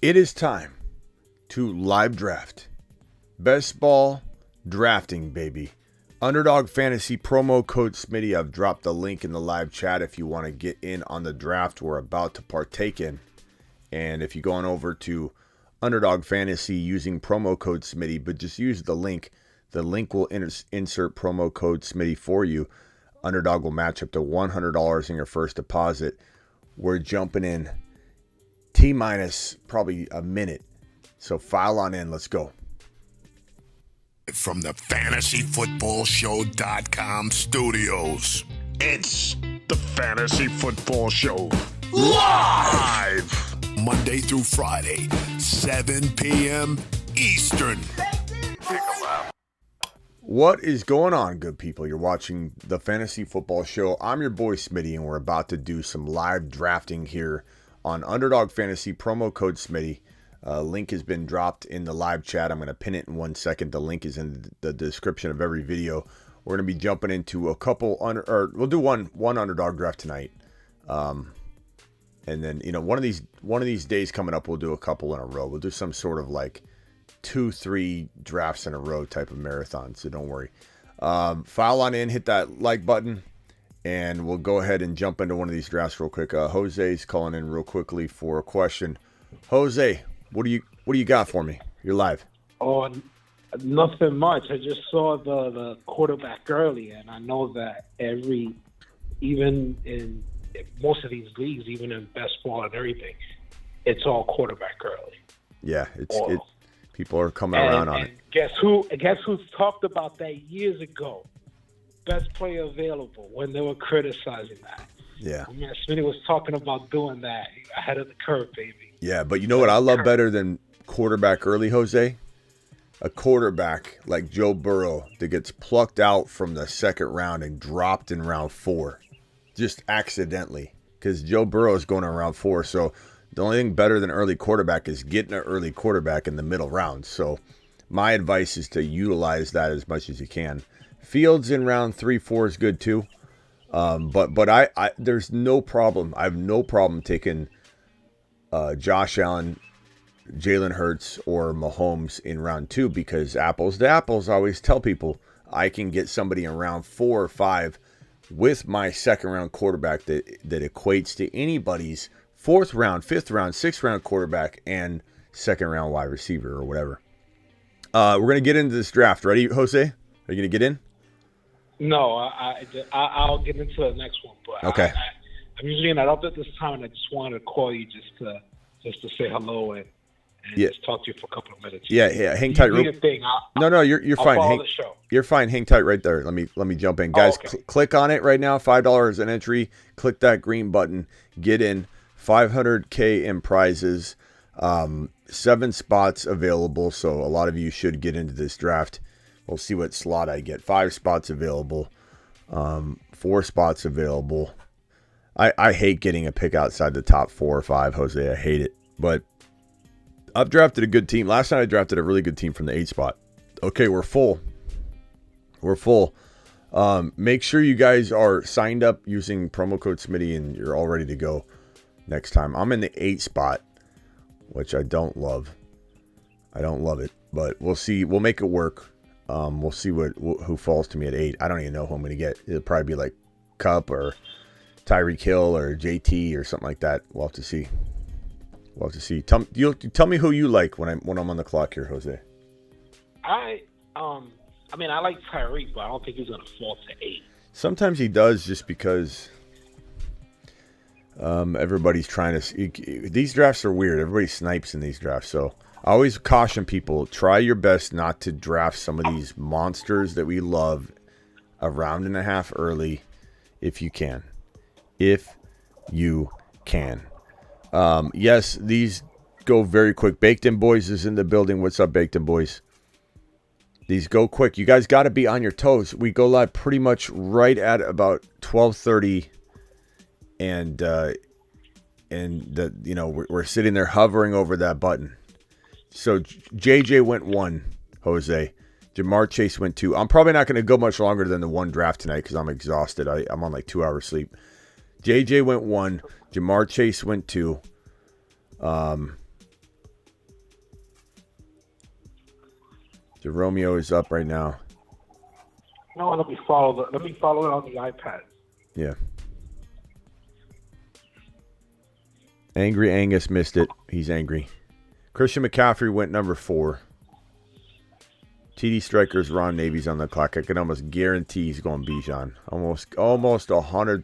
It is time to live draft. Best ball drafting, baby. Underdog Fantasy promo code Smitty. I've dropped the link in the live chat if you want to get in on the draft we're about to partake in. And if you go on over to Underdog Fantasy using promo code Smitty, but just use the link will insert promo code Smitty for you. Underdog will match up to $100 in your first deposit. We're jumping in T-minus probably a minute. So file on in. Let's go. From the FantasyFootballShow.com studios, it's the Fantasy Football Show. Live! Monday through Friday, 7 p.m. Eastern. What is going on, good people? You're watching the Fantasy Football Show. I'm your boy Smitty, and we're about to do some live drafting here on Underdog Fantasy, promo code Smitty. Link has been dropped in the live chat. I'm going to pin it in 1 second. The link is in the description of every video. We're going to be jumping into a couple, we'll do one underdog draft tonight. And then, one of these days coming up, we'll do a couple in a row. We'll do some sort of like 2-3 drafts in a row type of marathon. So don't worry. File on in, hit that like button, and we'll go ahead and jump into one of these drafts real quick. Jose's calling in real quickly for a question. Jose, what do you got for me? You're live. Oh, nothing much. I just saw the quarterback early, and I know that even in most of these leagues, even in best ball and everything, it's all quarterback early. Yeah, people are coming around on it. Guess who's talked about that years ago? Best player available when they were criticizing that. Yeah. Man, Smitty was talking about doing that ahead of the curve, baby. Yeah, but you know what I love better than quarterback early, Jose? A quarterback like Joe Burrow that gets plucked out from the second round and dropped in round 4. Just accidentally. Because Joe Burrow is going in round 4. So the only thing better than early quarterback is getting an early quarterback in the middle rounds. So my advice is to utilize that as much as you can. Fields in round 3-4 is good too. But I there's no problem. I have no problem taking Josh Allen, Jalen Hurts, or Mahomes in round 2 because apples to apples. I always tell people I can get somebody in round 4 or 5 with my second round quarterback that equates to anybody's 4th round, 5th round, 6th round quarterback and second round wide receiver or whatever. We're gonna get into this draft. Ready, Jose? Are you gonna get in? No, I'll get into the next one. But okay. I'm usually not up at this time, and I just wanted to call you just to say hello and just talk to you for a couple of minutes. Yeah. Hang tight. No, you're fine. Follow the show. You're fine. Hang tight right there. Let me jump in, guys. Okay. Click on it right now. $5 an entry. Click that green button. Get in. $500K in prizes. 7 spots available. So a lot of you should get into this draft. We'll see what slot I get. 5 spots available. 4 spots available. I hate getting a pick outside the top 4 or 5, Jose. I hate it. But I've drafted a good team. Last night I drafted a really good team from the 8 spot. Okay, we're full. Make sure you guys are signed up using promo code Smitty and you're all ready to go next time. I'm in the 8 spot, which I don't love. I don't love it, but we'll see. We'll make it work. We'll see who falls to me at 8. I don't even know who I'm going to get. It'll probably be like Cup or Tyreek Hill or JT or something like that. We'll have to see. Tell me who you like when I'm on the clock here, Jose. I like Tyreek, but I don't think he's going to fall to 8. Sometimes he does, just because everybody's trying to. These drafts are weird. Everybody snipes in these drafts, so I always caution people: try your best not to draft some of these monsters that we love a round and a half early, if you can. If you can. Yes, these go very quick. Baked In Boys is in the building. What's up, Baked In Boys? These go quick. You guys got to be on your toes. We go live pretty much right at about 12:30, and we're sitting there hovering over that button. So JJ went 1, Jose. Jamar Chase went 2. I'm probably not going to go much longer than the 1 draft tonight because I'm exhausted. I'm on like 2 hours sleep. JJ went 1. Jamar Chase went 2. Jeromeo is up right now. No, let me follow it on the iPad. Yeah. Angry Angus missed it. He's angry. Christian McCaffrey went number 4. TD Strikers, Ron Navy's on the clock. I can almost guarantee he's going Bijan. Almost 100%.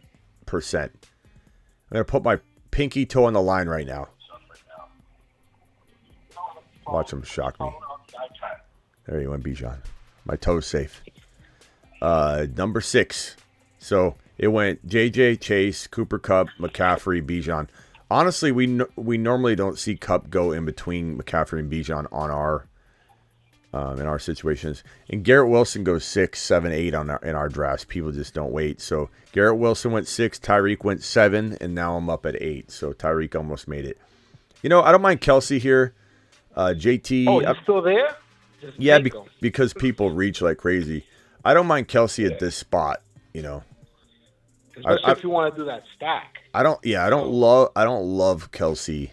I'm going to put my pinky toe on the line right now. Watch him shock me. There you went, Bijan. My toe's safe. Number 6. So it went JJ, Chase, Cooper Kupp, McCaffrey, Bijan. Honestly, we normally don't see Kupp go in between McCaffrey and Bijan on our in our situations. And Garrett Wilson goes 6, 7, 8 in our drafts. People just don't wait. So Garrett Wilson went 6, Tyreek went 7, and now I'm up at 8. So Tyreek almost made it. I don't mind Kelsey here. JT. Oh, he's still there? Yeah, because people reach like crazy. I don't mind Kelsey at this spot. Especially if you want to do that stack. I don't love Kelsey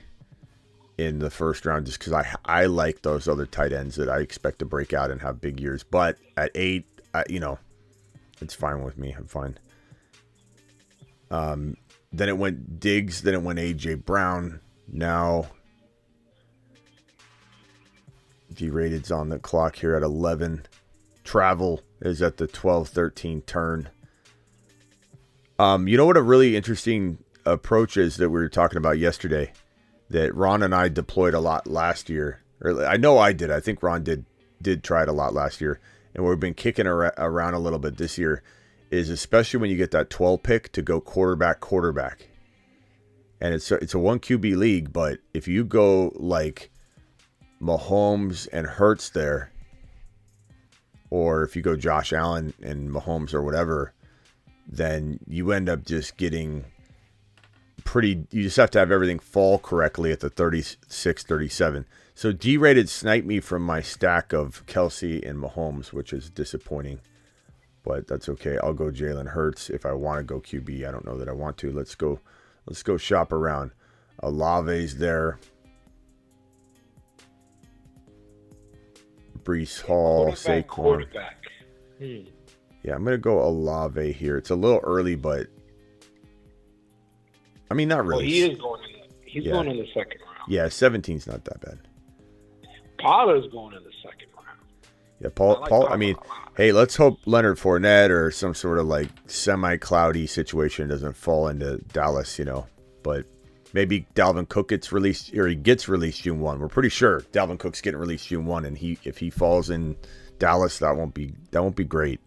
in the first round just because I like those other tight ends that I expect to break out and have big years. But at 8, it's fine with me. I'm fine. Then it went Diggs. Then it went AJ Brown. Now G-Rated's on the clock here at 11. Travel is at the 12-13 turn. You know what a really interesting approach is that we were talking about yesterday that Ron and I deployed a lot last year. Or I know I did. I think Ron did try it a lot last year. And we've been kicking around a little bit this year is especially when you get that 12 pick to go quarterback. And it's a 1 QB league, but if you go like Mahomes and Hurts there, or if you go Josh Allen and Mahomes or whatever, then you end up just getting you just have to have everything fall correctly at the 36, 37. So G-Rated sniped me from my stack of Kelsey and Mahomes, which is disappointing, but that's okay. I'll go Jalen Hurts if I want to go QB. I don't know that I want to. Let's go shop around. Olave's there. Breece Hall, Saquon. Yeah, I'm going to go Olave here. It's a little early, but I mean, not really. Well, he is going going in the second round. Yeah, 17's not that bad. Pollard's going in the second round. Yeah, Paul. I mean, hey, let's hope Leonard Fournette or some sort of like semi-cloudy situation doesn't fall into Dallas, But maybe Dalvin Cook gets released, or he gets released June 1. We're pretty sure Dalvin Cook's getting released June 1, and if he falls in Dallas, that won't be great.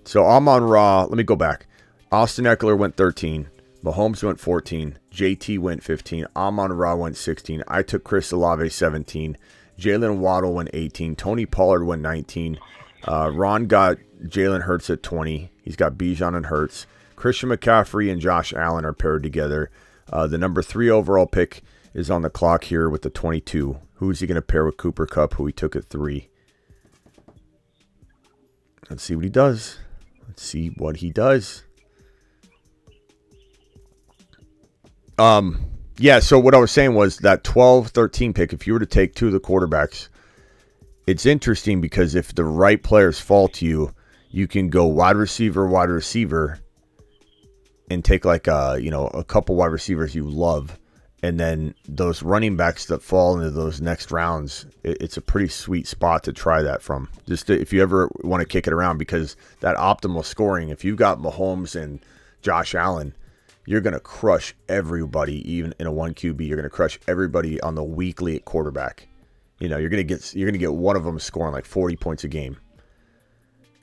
So Amon-Ra, let me go back. Austin Eckler went 13. Mahomes went 14. JT went 15. Amon-Ra went 16. I took Chris Olave 17. Jalen Waddle went 18. Tony Pollard went 19. Ron got Jalen Hurts at 20. He's got Bijan and Hurts. Christian McCaffrey and Josh Allen are paired together. The number 3 overall pick is on the clock here with the 22. Who's he going to pair with Cooper Kupp, who he took at 3? Let's see what he does. Yeah, so what I was saying was that 12-13 pick, if you were to take 2 of the quarterbacks, it's interesting because if the right players fall to you, you can go wide receiver, and take like a couple wide receivers you love, and then those running backs that fall into those next rounds, it's a pretty sweet spot to try that from. Just if you ever want to kick it around, because that optimal scoring, if you've got Mahomes and Josh Allen, you're going to crush everybody. Even in a 1 QB, you're going to crush everybody on the weekly at quarterback. You're going to get one of them scoring like 40 points a game.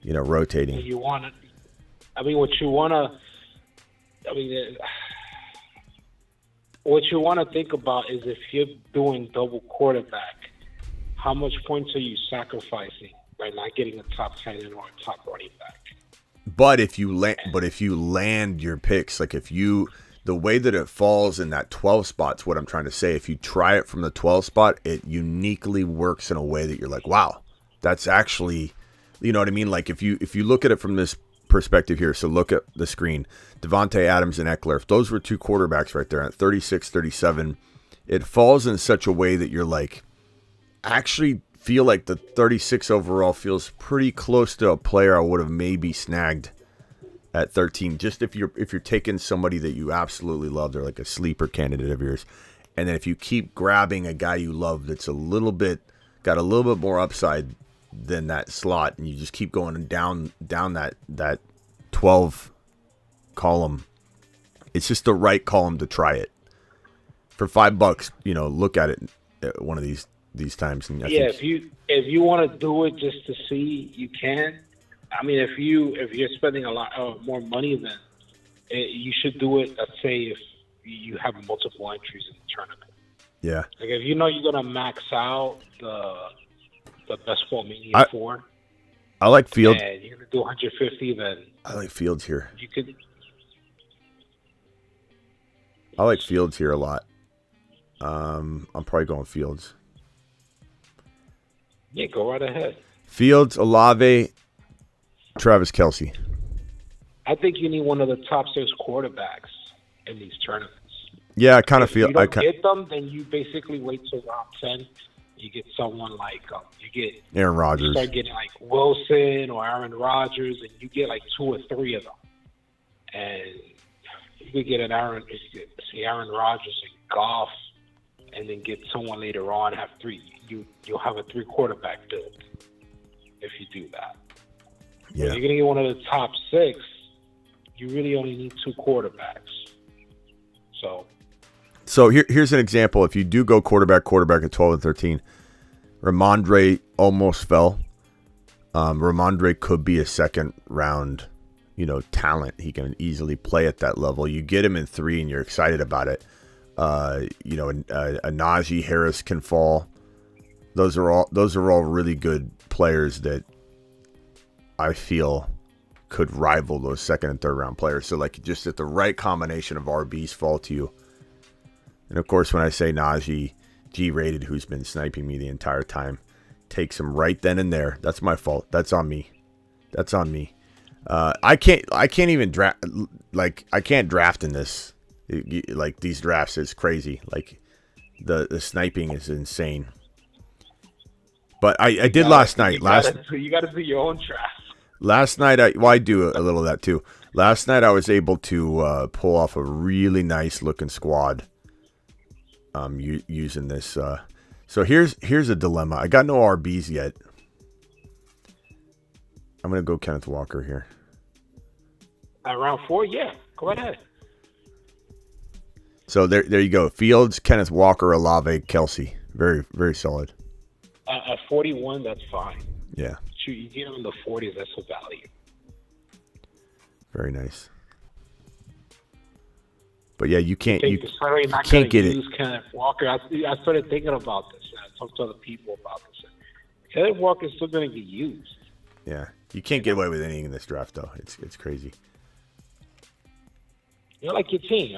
Rotating. What you want to think about is if you're doing double quarterback, how much points are you sacrificing by not getting a top 10 or a top running back? But if you land your picks, like the way that it falls in that 12 spot's what I'm trying to say. If you try it from the 12 spot, it uniquely works in a way that you're like, wow, that's actually, you know what I mean? Like if you look at it from this perspective here, so look at the screen, Devontae Adams and Eckler, if those were 2 quarterbacks right there at 36, 37, it falls in such a way that you're like, actually feel like the 36 overall feels pretty close to a player I would have maybe snagged at 13. Just if you're taking somebody that you absolutely love, they're like a sleeper candidate of yours. And then if you keep grabbing a guy you love that's got a little bit more upside than that slot, and you just keep going down that 12 column, it's just the right column to try it. For $5, look at it one of these times. And if you want to do it just to see, you can. I mean, if you're spending a lot more money, then you should do it. Let's say if you have multiple entries in the tournament. Yeah. Like if you know you're gonna max out the best ball mania 4. I like Fields. And you're gonna do 150, then I like Fields here. You could. I like Fields here a lot. I'm probably going Fields. Yeah, go right ahead. Fields, Olave, Travis Kelce. I think you need one of the top 6 quarterbacks in these tournaments. Yeah, I kind of feel. If you don't get them, then you basically wait till round 10. You get someone like Aaron Rodgers. You start getting like Wilson or Aaron Rodgers, and you get like 2 or 3 of them. And you could get Aaron Rodgers and Goff, and then get someone later on. Have 3. You'll have a 3 quarterback build if you do that. Yeah. If you're gonna get one of the top 6, you really only need 2 quarterbacks. So here's an example. If you do go quarterback at 12 and 13, Ramondre almost fell. Ramondre could be a second round, talent. He can easily play at that level. You get him in 3 and you're excited about it. A Najee Harris can fall. Those are all really good players that I feel could rival those second and third round players. So like just at the right combination of RBs fall to you. And of course, when I say Najee, G-rated, who's been sniping me the entire time, takes him right then and there. That's my fault. That's on me. I can't even draft. Like I can't draft in this. Like these drafts is crazy. Like the sniping is insane. But I did last night. You got to do your own draft. Last night, I do a little of that too. Last night, I was able to pull off a really nice looking squad. Using this. So here's a dilemma. I got no RBs yet. I'm gonna go Kenneth Walker here. At round 4, yeah, go ahead. So there you go. Fields, Kenneth Walker, Olave, Kelce. Very, very solid. At 41, that's fine. Yeah. You get them in the 40s, that's a value. Very nice. But yeah, you can't get it. Kenneth Walker. I started thinking about this. I talked to other people about this. Kenneth Walker is still going to get used. Yeah, you can't get away with anything in this draft, though. It's crazy. You're like your team.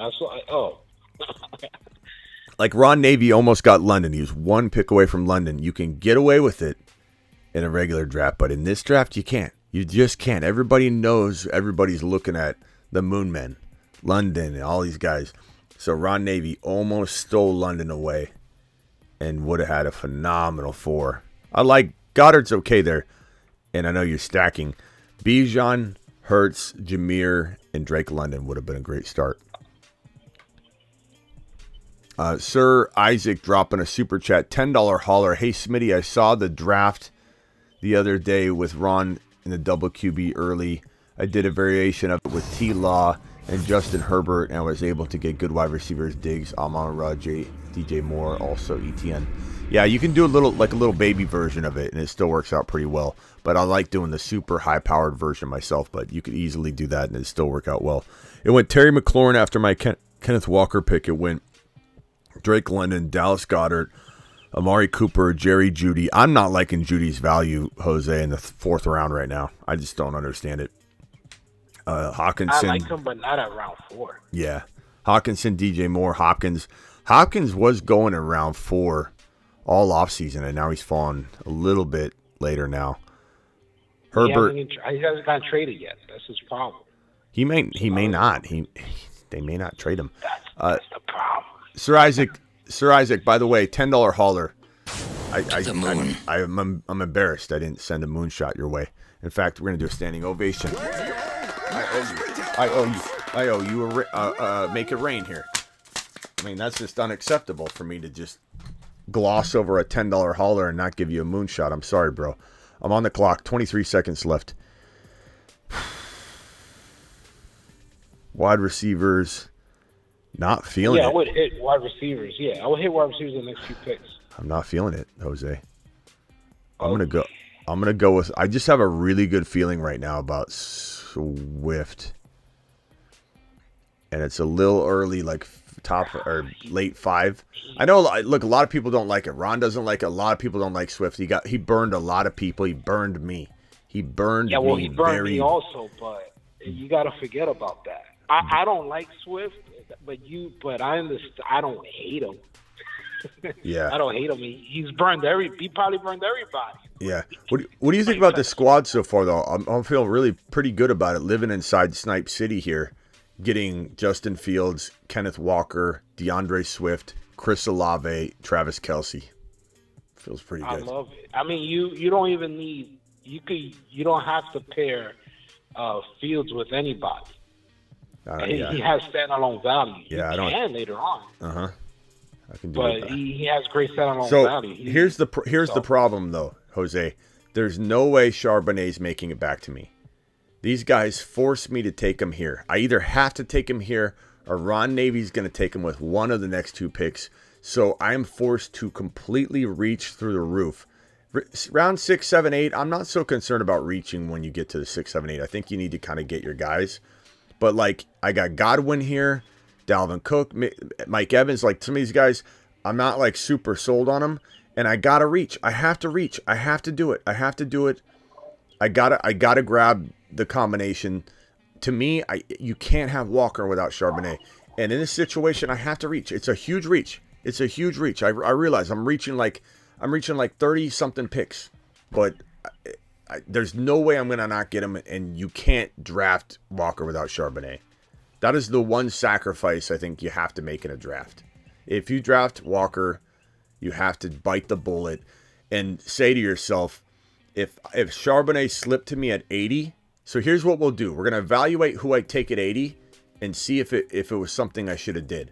Like Ron Navy almost got London. He was 1 pick away from London. You can get away with it in a regular draft, but in this draft, you can't. You just can't. Everybody knows. Everybody's looking at the Moon Men. London and all these guys. So Ron Navy almost stole London away and would have had a phenomenal 4. I like Goddard's okay there. And I know you're stacking. Bijan, Hurts, Jameer, and Drake London would have been a great start. Sir Isaac dropping a super chat. $10 holler. Hey, Smitty, I saw the draft the other day with Ron in the double QB early. I did a variation of it with T-Law and Justin Herbert, and I was able to get good wide receivers, Diggs, Amon-Ra, DJ Moore, also ETN. Yeah, you can do a little baby version of it, and it still works out pretty well. But I like doing the super high-powered version myself, but you could easily do that, and it still work out well. It went Terry McLaurin after my Kenneth Walker pick. It went Drake London, Dallas Goedert, Amari Cooper, Jerry Jeudy. I'm not liking Judy's value, Jose, in the 4th round right now. I just don't understand it. Hawkinson. I like him, but not at round 4. Yeah. Hawkinson, DJ Moore, Hopkins. Hopkins was going in round 4 all offseason, and now he's fallen a little bit later now. Herbert. He hasn't gotten traded yet. That's his problem. He may not. They may not trade him. That's the problem. Sir Isaac, by the way, $10 hauler. I'm embarrassed I didn't send a moonshot your way. In fact, we're gonna do a standing ovation. I owe you make it rain here. I mean, that's just unacceptable for me to just gloss over a $10 hauler and not give you a moonshot. I'm sorry, bro. I'm on the clock. 23 seconds left. Wide receivers, not feeling it. Yeah, I would hit wide receivers. Yeah, I would hit wide receivers in the next few picks. I'm not feeling it, Jose. I'm gonna go with. I just have a really good feeling right now about Swift, and it's a little early, like top or late 5. I know. Look, a lot of people don't like it. Ron doesn't like it. A lot of people don't like Swift. He burned a lot of people. He burned me. He burned me. Yeah, well, he burned me also, but you got to forget about that. I don't like Swift, but I understand. I don't hate him. Yeah, I don't hate him. He probably burned everybody. Yeah. What do you think about the squad so far, though? I'm feeling really pretty good about it. Living inside Snipe City here, getting Justin Fields, Kenneth Walker, DeAndre Swift, Chris Olave, Travis Kelce. Feels pretty good. I love it. I mean, you don't even need you don't have to pair Fields with anybody. Yeah. He has standalone value. Yeah, he can later on. I can do but that. He has great standalone value. Here's the problem, though, Jose. There's no way Charbonnet's making it back to me. These guys force me to take him here. I either have to take him here or Ron Navy's going to take him with one of the next 2 picks. So I'm forced to completely reach through the roof. Round 6, 7, 8, I'm not so concerned about reaching when you get to the 6, 7, 8. I think you need to kind of get your guys. But, like, I got Godwin here, Dalvin Cook, Mike Evans. Like, some of these guys, I'm not, like, super sold on them. And I got to reach. I have to reach. I have to do it. I got to grab the combination. To me, you can't have Walker without Charbonnet. And in this situation, I have to reach. It's a huge reach. I realize I'm reaching like 30-something picks. But there's no way I'm going to not get him, and you can't draft Walker without Charbonnet. That is the one sacrifice I think you have to make in a draft. If you draft Walker, you have to bite the bullet and say to yourself, if Charbonnet slipped to me at 80, so here's what we'll do. We're going to evaluate who I take at 80 and see if it was something I should have did,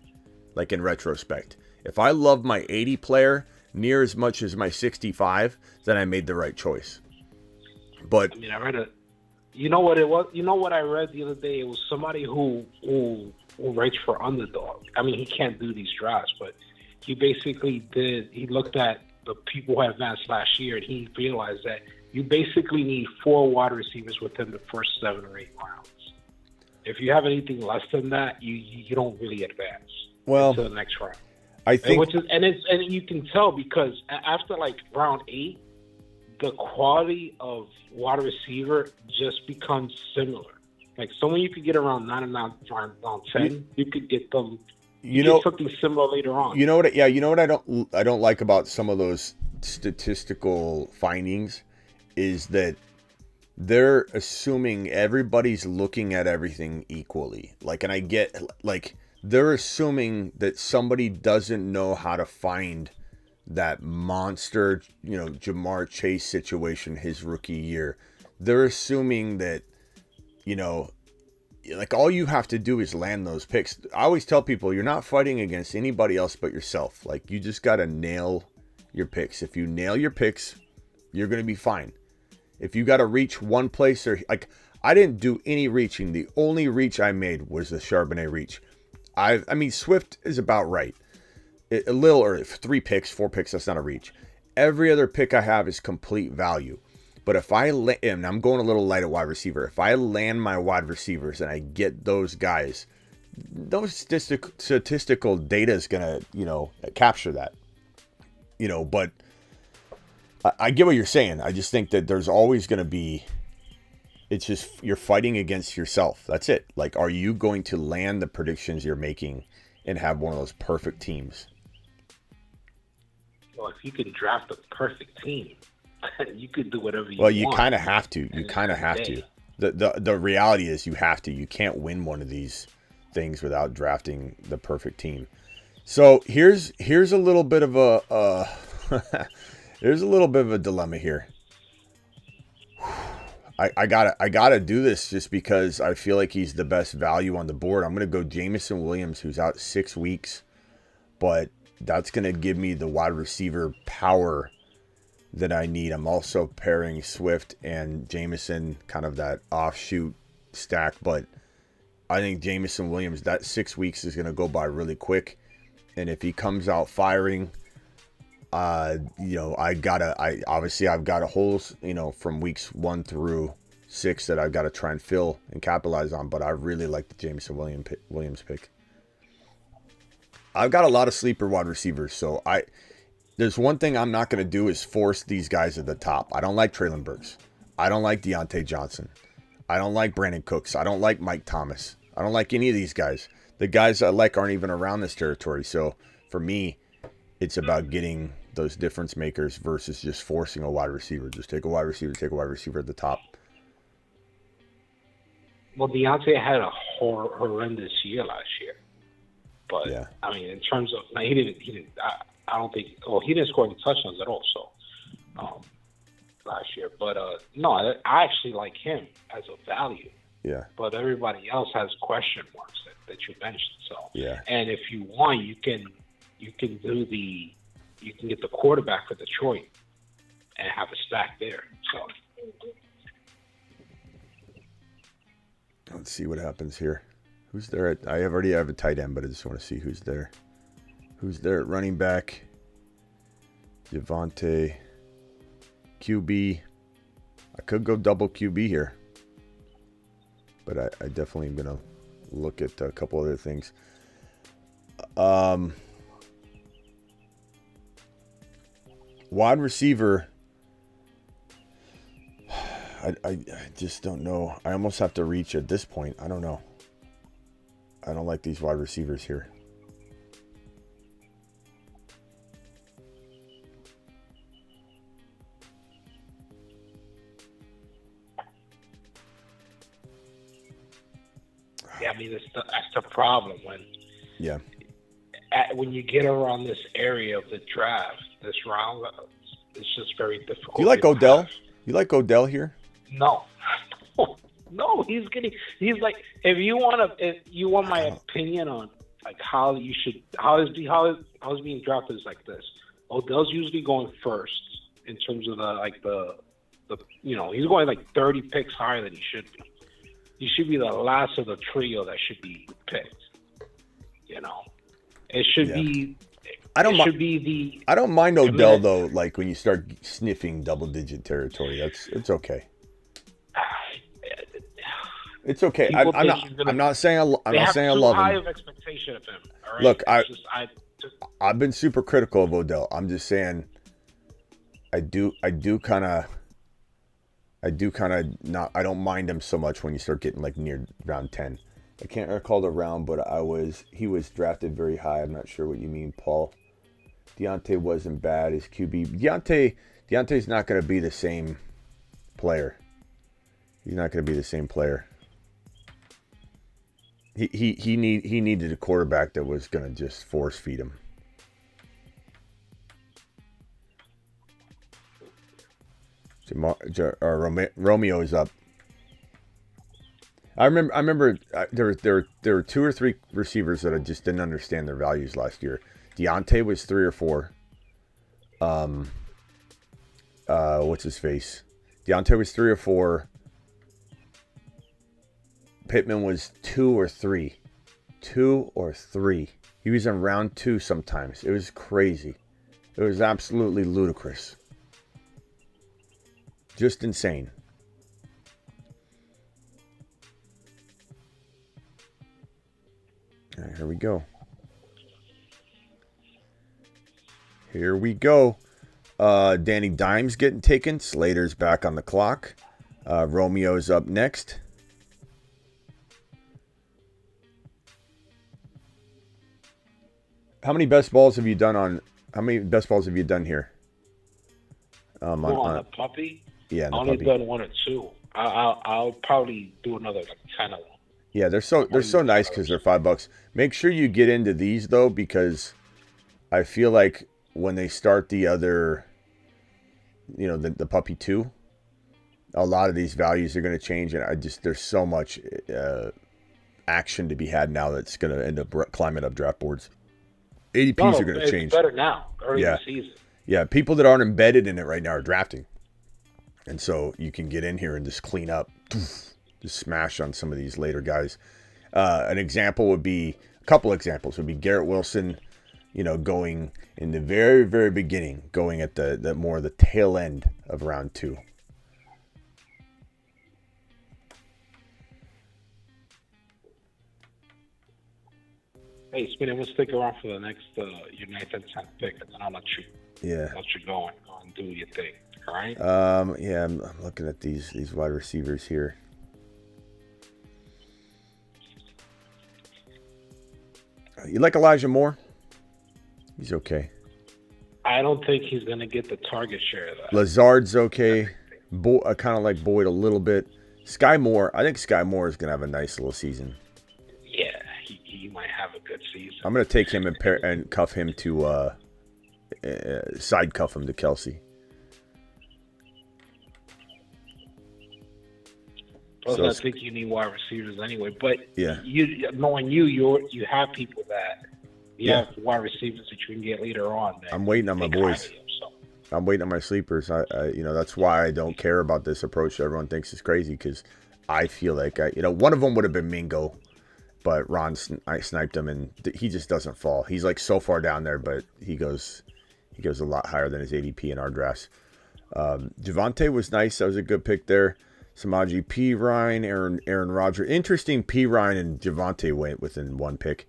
like in retrospect. If I love my 80 player near as much as my 65, then I made the right choice. But I mean, I read it. You know what it was? You know what I read the other day? It was somebody who writes for Underdog. I mean, he can't do these drafts, but he basically did. He looked at the people who advanced last year, and he realized that you basically need 4 wide receivers within the first 7 or 8 rounds. If you have anything less than that, you don't really advance to the next round. I think, and you can tell because after like round 8, the quality of wide receiver just becomes similar. Like someone you could get around 9 and round 10, you could get them. Get something similar later on. You know what? Yeah, you know what I don't like about some of those statistical findings is that they're assuming everybody's looking at everything equally. Like, and I get like they're assuming that somebody doesn't know how to find that monster, Jamar Chase situation his rookie year. They're assuming that, like all you have to do is land those picks. I always tell people you're not fighting against anybody else but yourself. Like you just got to nail your picks. If you nail your picks, you're going to be fine. If you got to reach one place or like I didn't do any reaching. The only reach I made was the Charbonnet reach. I mean, Swift is about right. A little early, 3 picks, 4 picks, that's not a reach. Every other pick I have is complete value. But if and I'm going a little light at wide receiver, if I land my wide receivers and I get those guys, those statistical data is going to, capture that. But I get what you're saying. I just think that there's always going to be, it's just you're fighting against yourself. That's it. Like, are you going to land the predictions you're making and have one of those perfect teams? Well, if you could draft a perfect team, you could do whatever you want. Well, you kind of have to. You kind of have to. The reality is you have to. You can't win one of these things without drafting the perfect team. So here's a little bit of a There's a little bit of a dilemma here. I gotta do this just because I feel like he's the best value on the board. I'm gonna go Jameson Williams, who's out 6 weeks, but that's gonna give me the wide receiver power that I need. I'm also pairing Swift and Jameson, kind of that offshoot stack, but I think Jameson Williams, that 6 weeks is gonna go by really quick, and if he comes out firing, I've got a holes, from weeks 1 through 6 that I've got to try and fill and capitalize on. But I really like the Jameson Williams pick. I've got a lot of sleeper wide receivers, so there's one thing I'm not going to do is force these guys at the top. I don't like Traylon Burks. I don't like Deontay Johnson. I don't like Brandon Cooks. I don't like Mike Thomas. I don't like any of these guys. The guys I like aren't even around this territory. So for me, it's about getting those difference makers versus just forcing a wide receiver. Just take a wide receiver at the top. Well, Deontay had a horrendous year last year, but yeah. I mean, in terms of he didn't. I don't think. Well, he didn't score any touchdowns at all. So last year, but no, I actually like him as a value. Yeah. But everybody else has question marks that you mentioned. So yeah. And if you want, you can get the quarterback for Detroit and have a stack there. So let's see what happens here. Who's there? I already have a tight end, but I just want to see who's there. Who's there at running back? Javonte. QB. I could go double QB here, but I definitely am going to look at a couple other things. Wide receiver, I just don't know. I almost have to reach at this point. I don't know. I don't like these wide receivers here. Yeah, I mean, that's the problem when you get around this area of the draft, this round, it's just very difficult. Do you like Odell? You like Odell here? No, no. He's like, if you want my opinion on like how he's being drafted is like this. Odell's usually going first in terms of the he's going like 30 picks higher than he should be. He should be the last of the trio that should be picked. It should be. I don't mind Odell though. Like when you start sniffing double-digit territory, it's okay. It's okay. I'm not saying I love him. They have too high of expectation of him. All right? Look, I've been super critical of Odell. I'm just saying, I don't mind him so much when you start getting like near round 10. I can't recall the round, but he was drafted very high. I'm not sure what you mean, Paul. Deontay wasn't bad as QB. Deontay's not going to be the same player. He's not going to be the same player. He needed a quarterback that was going to just force feed him. Romeo is up. I remember there were 2 or 3 receivers that I just didn't understand their values last year. Deontay was 3 or 4. What's his face? Deontay was 3 or 4. Pittman was 2 or 3. 2 or 3. He was in round 2 sometimes. It was crazy. It was absolutely ludicrous. Just insane. All right, here we go. Here we go. Danny Dimes getting taken. Slater's back on the clock. Romeo's up next. How many best balls have you done here? On the puppy? Yeah, I only done 1 or 2. I'll probably do another like 10 of them. Yeah, they're so nice because they're $5. Make sure you get into these though, because I feel like when they start the other the puppy 2. A lot of these values are going to change, and there's so much action to be had now that's going to end up climbing up draft boards. ADPs are going to change. It's better now, early in the season. Yeah, people that aren't embedded in it right now are drafting. And so you can get in here and just clean up, just smash on some of these later guys. A couple examples would be Garrett Wilson, going in the very, very beginning, going at the more the tail end of round 2. Hey, Smitty, we'll stick around for the next your 9th and 10th pick, and then I'll let you go and do your thing. All right? Yeah, I'm looking at these wide receivers here. You like Elijah Moore? He's okay. I don't think he's going to get the target share of that. Lazard's okay. I kind of like Boyd a little bit. Sky Moore, I think Sky Moore is going to have a nice little season. Yeah, he might have a good season. I'm going to take him and cuff him to side cuff him to Kelsey. Plus, I think you need wide receivers anyway. But yeah, knowing you have people that you have wide receivers that you can get later on. I'm waiting on my boys. I'm waiting on my sleepers. That's why I don't care about this approach that everyone thinks is crazy, because I feel like one of them would have been Mingo, but Ron sniped him, and he just doesn't fall. He's like so far down there, but he goes a lot higher than his ADP in our drafts. Javonte was nice. That was a good pick there. Samaji P. Ryan, Aaron Rodgers. Interesting, P. Ryan and Javonte went within one pick.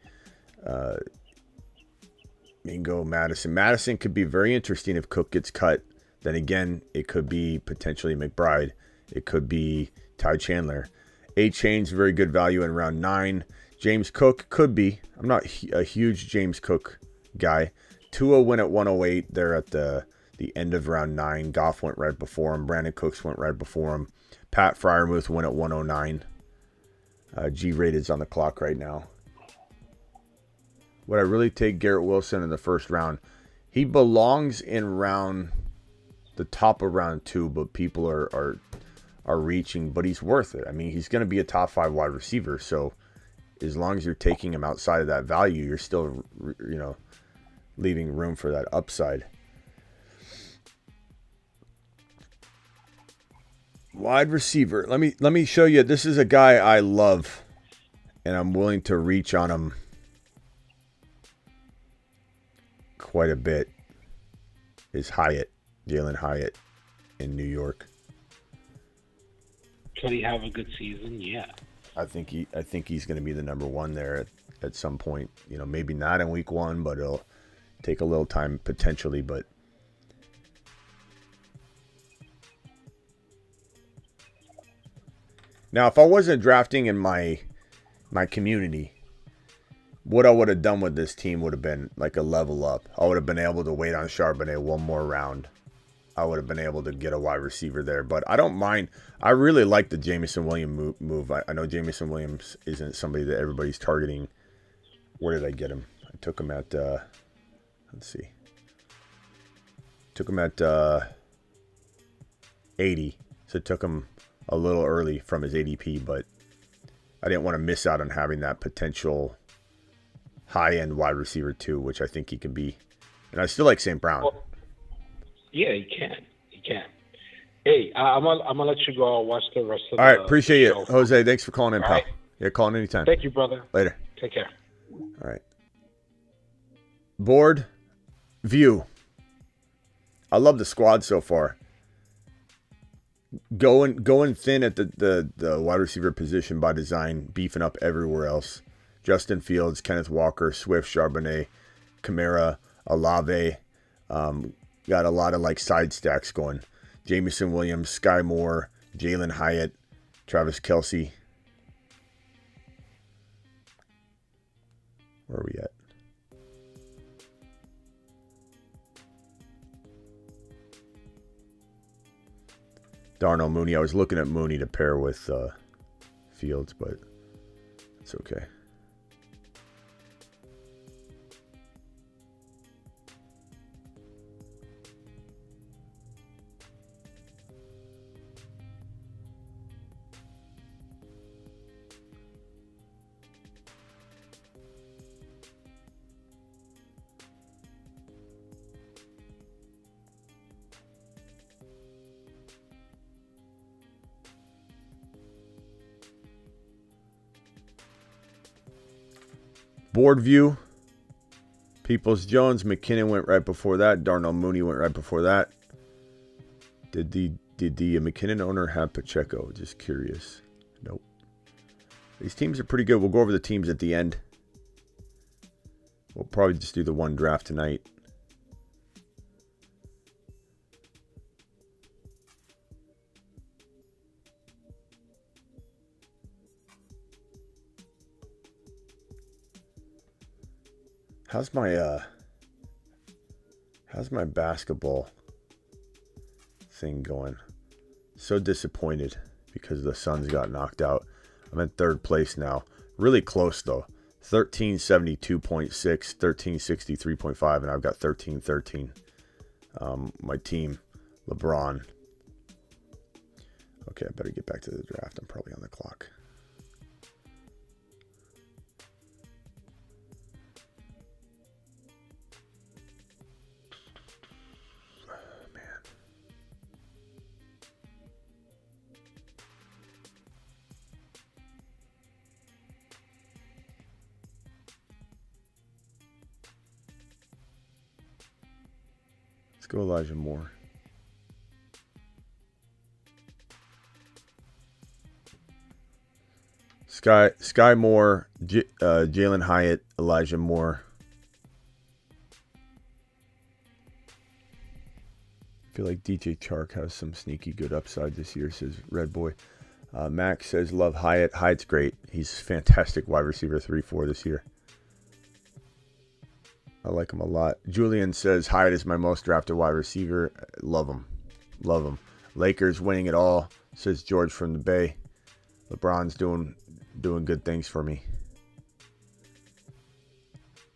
Mingo, Madison. Madison could be very interesting if Cook gets cut. Then again, it could be potentially McBride. It could be Ty Chandler. A-Chain's very good value in round 9. James Cook could be. I'm not a huge James Cook guy. Tua went at 108 there at the end of round 9. Goff went right before him. Brandon Cooks went right before him. Pat Freiermuth went at 109. G-rated's on the clock right now. Would I really take Garrett Wilson in the first round? He belongs in the top of round 2, but people are reaching, but he's worth it. I mean, he's going to be a top 5 wide receiver, so as long as you're taking him outside of that value, you're still, leaving room for that upside. Wide receiver. Let me show you. This is a guy I love, and I'm willing to reach on him quite a bit. Is Jalen Hyatt in New York. Could he have a good season? Yeah. I think he's going to be the number 1 there at some point. Maybe not in week 1, but it'll take a little time potentially. But now, if I wasn't drafting in my community, what I would have done with this team would have been like a level up. I would have been able to wait on Charbonnet one more round. I would have been able to get a wide receiver there. But I don't mind. I really like the Jameson Williams move. I know Jameson Williams isn't somebody that everybody's targeting. Where did I get him? I took him at, let's see. Took him at 80. So it took him a little early from his ADP, but I didn't want to miss out on having that potential high-end wide receiver too, which I think he can be. And I still like St. Brown. Well, yeah, he can. Hey, I'm gonna let you go. I'll watch the rest of All right, the appreciate show. it. Jose, thanks for calling in, pal. Right. Yeah, call in anytime. Thank you, brother. Later. Take care. All right. Board view. I love the squad so far. Going thin at the wide receiver position by design, beefing up everywhere else. Justin Fields, Kenneth Walker, Swift, Charbonnet, Kamara, Olave. Got a lot of like side stacks going. Jameson Williams, Sky Moore, Jalen Hyatt, Travis Kelce. Where are we at? Darnell Mooney. I was looking at Mooney to pair with Fields, but it's okay. Board view. Peoples-Jones. McKinnon went right before that. Darnell Mooney went right before that. Did the McKinnon owner have Pacheco? Just curious. Nope. These teams are pretty good. We'll go over the teams at the end. We'll probably just do the one draft tonight. How's my basketball thing going? So disappointed because the Suns got knocked out. I'm in third place now. Really close though. 1372.6, 1363.5, and I've got 1313. My team, LeBron. Okay, I better get back to the draft. I'm probably on the clock. Let's go Elijah Moore. Sky Moore, Jalen Hyatt, Elijah Moore. I feel like DJ Chark has some sneaky good upside this year, says Red Boy. Max says, love Hyatt. Hyatt's great. He's fantastic wide receiver 3-4 this year. I like him a lot. Julian says, Hyatt is my most drafted wide receiver. Love him. Love him. Lakers winning it all, says George from the Bay. LeBron's doing good things for me.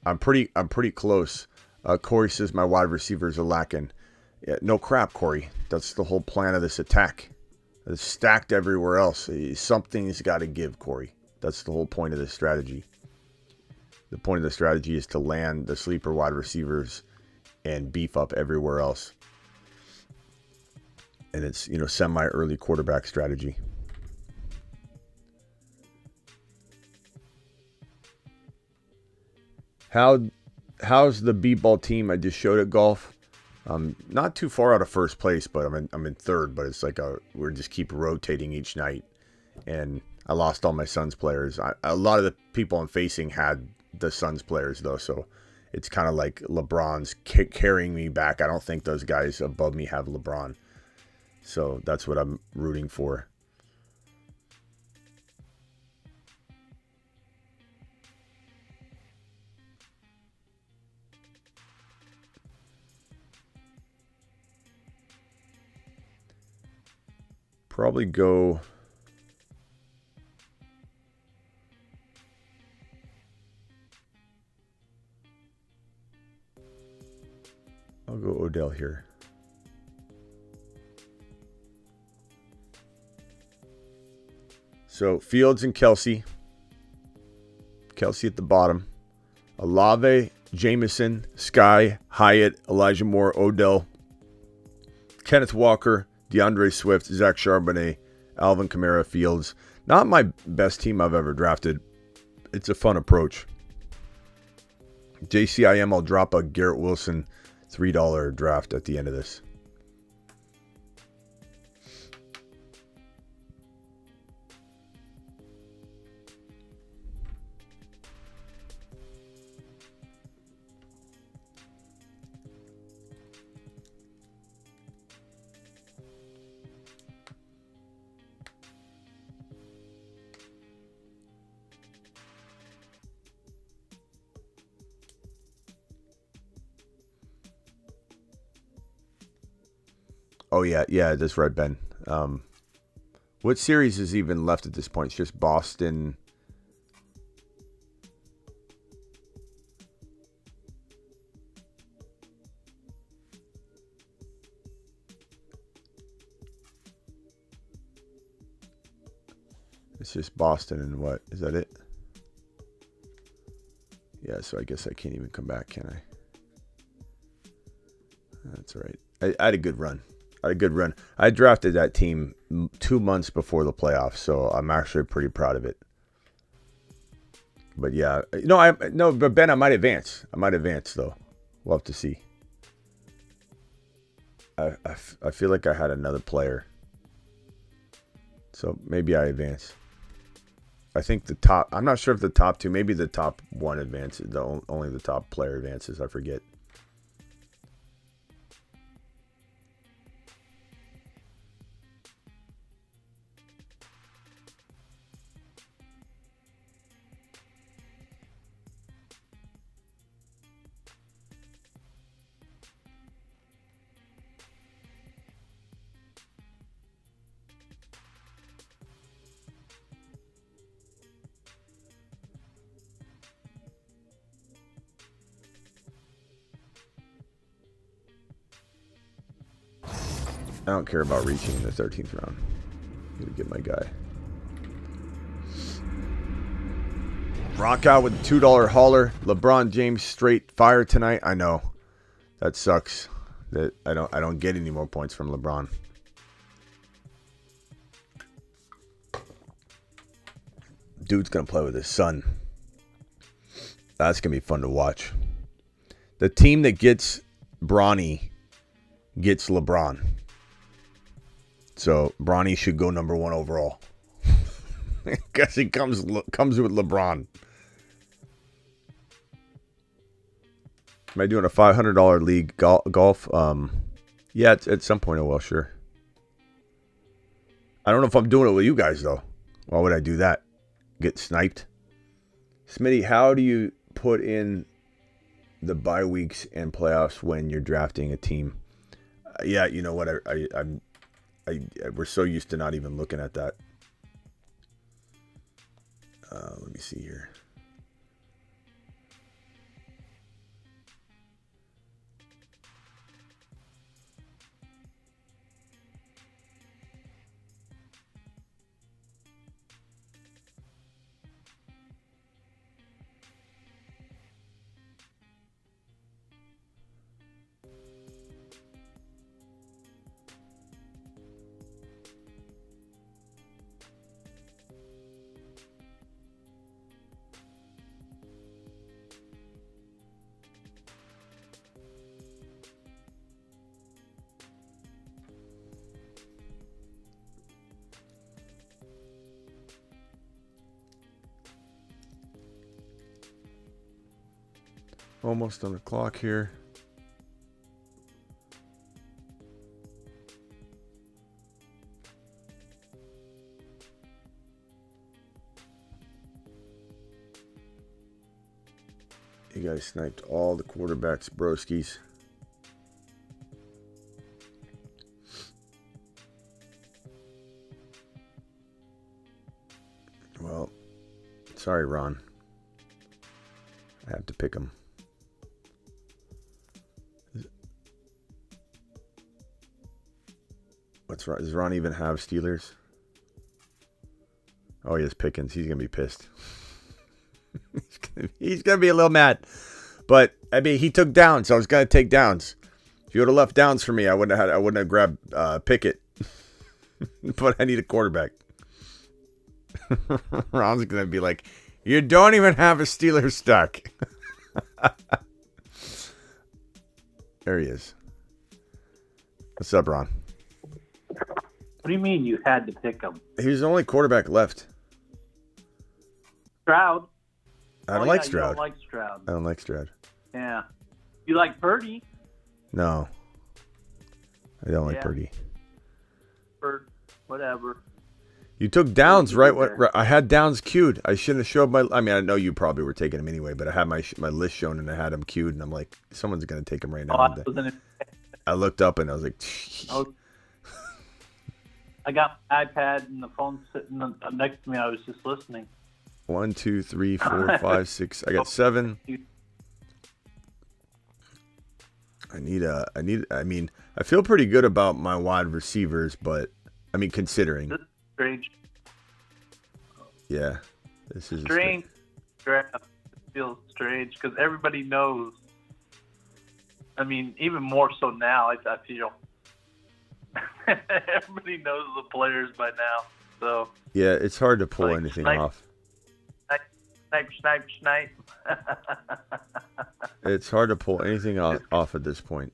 I'm pretty close. Corey says my wide receivers are lacking. Yeah, no crap, Corey. That's the whole plan of this attack. It's stacked everywhere else. Something's got to give, Corey. That's the whole point of this strategy. The point of the strategy is to land the sleeper wide receivers and beef up everywhere else. And it's, semi-early quarterback strategy. How's the b-ball team? I just showed at golf. Not too far out of first place, but I'm in third. But it's like we're just keep rotating each night, and I lost all my Suns players. A lot of the people I'm facing had the Suns players though, so it's kind of like LeBron's carrying me back. I don't think those guys above me have LeBron, so that's what I'm rooting for. Probably go. I'll go Odell here. So Fields and Kelsey. Kelsey at the bottom. Olave, Jameson, Sky, Hyatt, Elijah Moore, Odell, Kenneth Walker, DeAndre Swift, Zach Charbonnet, Alvin Kamara, Fields. Not my best team I've ever drafted. It's a fun approach. JCIM, I'll drop a Garrett Wilson $3 draft at the end of this. Oh, yeah, that's right, Ben. What series is even left at this point? It's just Boston. It's just Boston and what? Is that it? Yeah, so I guess I can't even come back, can I? That's all right. I had a good run. I drafted that team 2 months before the playoffs, so I'm actually pretty proud of it. But yeah, but Ben, I might advance. Though. We'll have to see. I feel like I had another player, so maybe I advance. I think the top. I'm not sure if the top two. Maybe the top one advances. Only the top player advances. I forget. I don't care about reaching in the 13th round. I'm gonna get my guy. Rock out with the $2 hauler. LeBron James straight fire tonight. I know. That sucks. That I don't get any more points from LeBron. Dude's gonna play with his son. That's gonna be fun to watch. The team that gets Bronny gets LeBron. So Bronny should go number 1 overall. Guess he comes with LeBron. Am I doing a $500 league golf? Yeah, at some point I will, sure. I don't know if I'm doing it with you guys though. Why would I do that? Get sniped? Smitty, how do you put in the bye weeks and playoffs when you're drafting a team? Yeah, you know what? We're so used to not even looking at that. Let me see here. Almost on the clock here. You guys sniped all the quarterbacks, broskies. Well, sorry, Ron. I have to pick him. Does Ron even have Steelers? Oh, he has Pickens. He's going to be pissed. He's going to be a little mad. But, I mean, he took downs. So I was going to take downs. If you would have left downs for me, I wouldn't have grabbed Pickett. But I need a quarterback. Ron's going to be like, you don't even have a Steelers stack. There he is. What's up, Ron? What do you mean you had to pick him? He was the only quarterback left. Stroud. I don't like Stroud. You don't like Stroud. I don't like Stroud. Yeah. You like Purdy? No. I don't like Purdy. Whatever. You took Downs, right? I had Downs queued. I shouldn't have showed my... I mean, I know you probably were taking him anyway, but I had my list shown and I had him queued, and I'm like, someone's going to take him right now. I looked up and I was like... I got my iPad and the phone sitting next to me. I was just listening. 1, 2, 3, 4, 5, 6. I got 7. I mean, I feel pretty good about my wide receivers, but I mean, considering. This is strange. Yeah, this is strange. Draft. It feels strange because everybody knows. I mean, even more so now. I feel. Everybody knows the players by now, so yeah, it's hard to pull anything off. Snipe, snipe. It's hard to pull anything off at this point.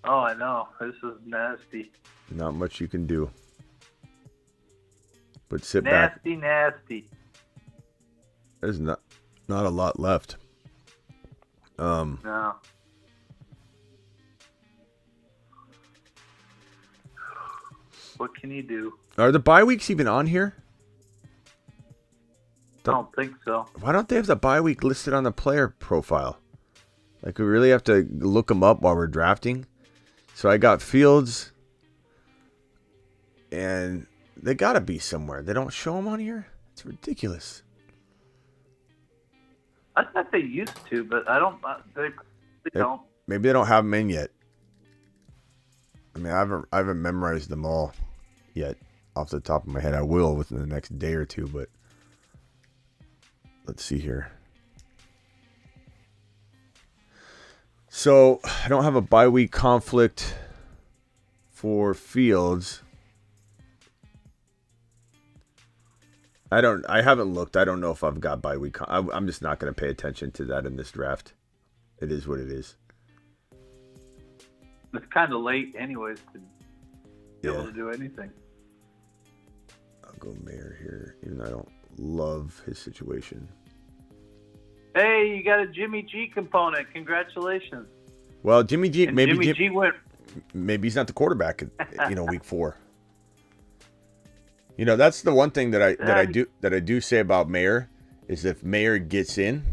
Oh, I know. This is nasty. Not much you can do. But sit back. Nasty. There's not a lot left. No. What can you do? Are the bye weeks even on here? I don't think so. Why don't they have the bye week listed on the player profile? Like, we really have to look them up while we're drafting. So I got Fields, and they got to be somewhere. They don't show them on here? It's ridiculous. I thought they used to, but I don't. They don't. Maybe they don't have them in yet. I mean, I haven't memorized them all yet off the top of my head. I will within the next day or two, but let's see here. So I don't have a bye week conflict for Fields. I haven't looked. I don't know if I've got bye week. I'm just not going to pay attention to that in this draft. It is what it is. It's kind of late, anyways, to be able to do anything. I'll go Mayer here, even though I don't love his situation. Hey, you got a Jimmy G component. Congratulations. Well, Jimmy G, and maybe Jimmy G went. Maybe he's not the quarterback. Week 4. That's the one thing that I do say about Mayer is if Mayer gets in.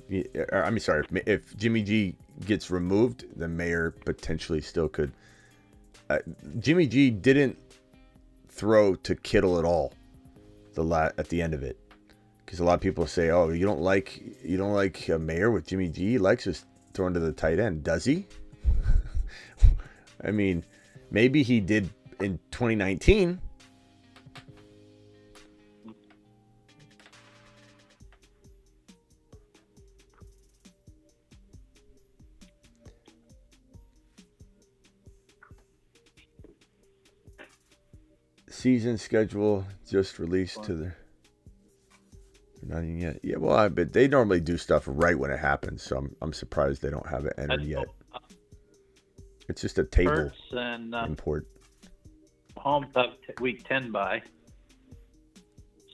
If Jimmy G gets removed, then Mayer potentially still could. Jimmy G didn't throw to Kittle at all at the end of it, because a lot of people say, "Oh, you don't like a Mayer with Jimmy G. He likes just throwing to the tight end, does he?" I mean, maybe he did in 2019. Season schedule just released to the. Not even yet. Yeah, well, but they normally do stuff right when it happens, so I'm surprised they don't have it entered yet. It's just a table and, import. Home have week 10 bye.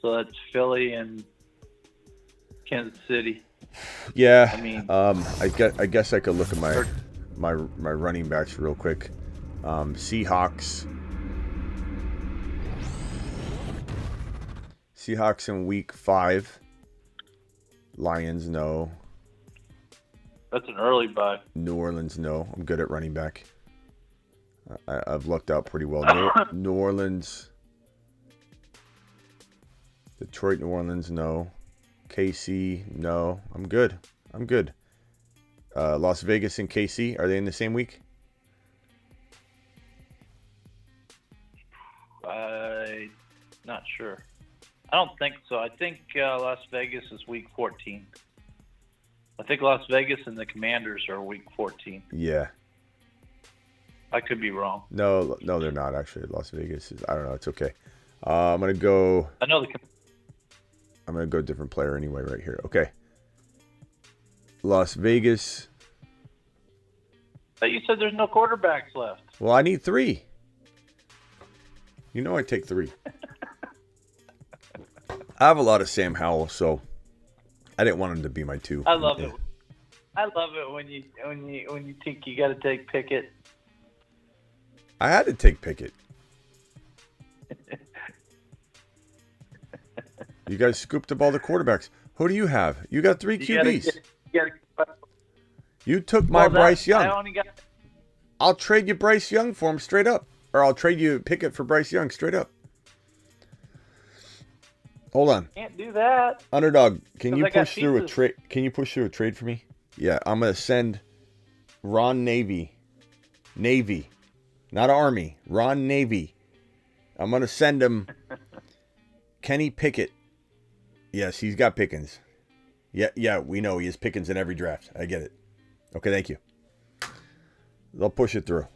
So that's Philly and Kansas City. Yeah, I mean, I guess I could look at my running backs real quick. Seahawks in week 5. Lions, no. That's an early bye. New Orleans, no. I'm good at running back. I've lucked out pretty well. New Orleans. Detroit, New Orleans, no. KC, no. I'm good. Las Vegas and KC, are they in the same week? Not sure. I don't think so. I think Las Vegas is week 14. I think Las Vegas and the Commanders are week 14. Yeah. I could be wrong. No, they're not actually. Las Vegas is. I don't know. It's okay. I'm gonna go. I know I'm gonna go different player anyway right here. Okay. Las Vegas. But you said there's no quarterbacks left. Well, I need 3. I take 3. I have a lot of Sam Howell, so I didn't want him to be my 2. I love it. I love it when you think you got to take Pickett. I had to take Pickett. You guys scooped up all the quarterbacks. Who do you have? You got 3 QBs. You took my Bryce Young. I'll trade you Bryce Young for him straight up. Or I'll trade you Pickett for Bryce Young straight up. Hold on. Can't do that. Underdog, can you push through a trade? Can you push through a trade for me? Yeah, I'm gonna send Ron Navy, not Army. Ron Navy. I'm gonna send him Kenny Pickett. Yes, he's got Pickens. Yeah, we know he has Pickens in every draft. I get it. Okay, thank you. They'll push it through.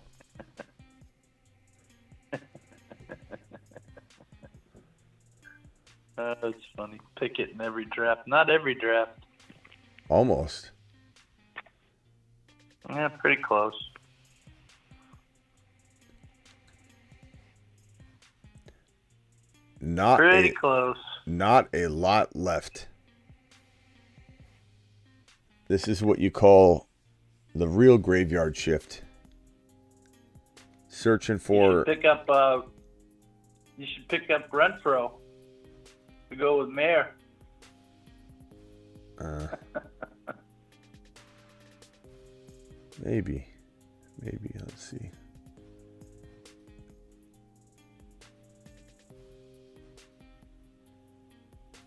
That's funny. Pick it in every draft. Not every draft. Almost. Yeah, pretty close. Pretty close. Not a lot left. This is what you call the real graveyard shift. Searching for. You should pick up Renfro to go with Mayer. Maybe. Let's see.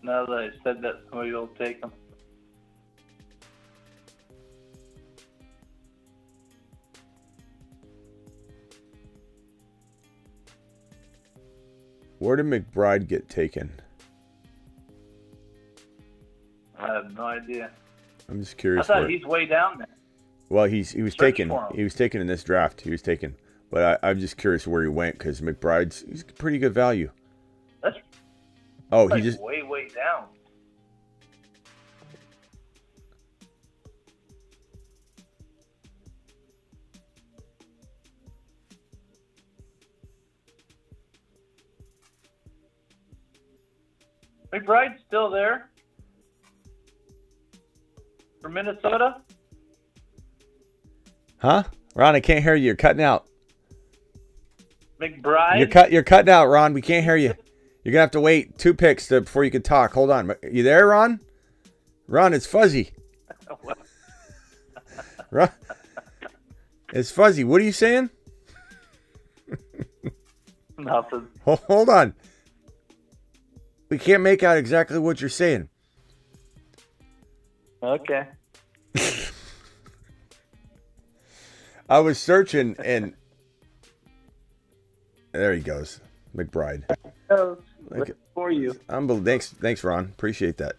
Now that I said that, somebody will take him. Where did McBride get taken? I have no idea. I'm just curious. I thought he's way down there. Well, he was taken. He was taken in this draft. He was taken, but I'm just curious where he went because he's pretty good value. He just way down. McBride's still there for Minnesota. Huh? Ron, I can't hear you. You're cutting out. McBride. You're cutting out, Ron. We can't hear you. You're gonna have to wait 2 picks before you can talk. Hold on. You there, Ron? Ron, it's fuzzy. Ron, it's fuzzy. What are you saying? Nothing. Hold on. We can't make out exactly what you're saying. Okay. I was searching and there he goes, McBride. For you. Thanks, Ron. Appreciate that.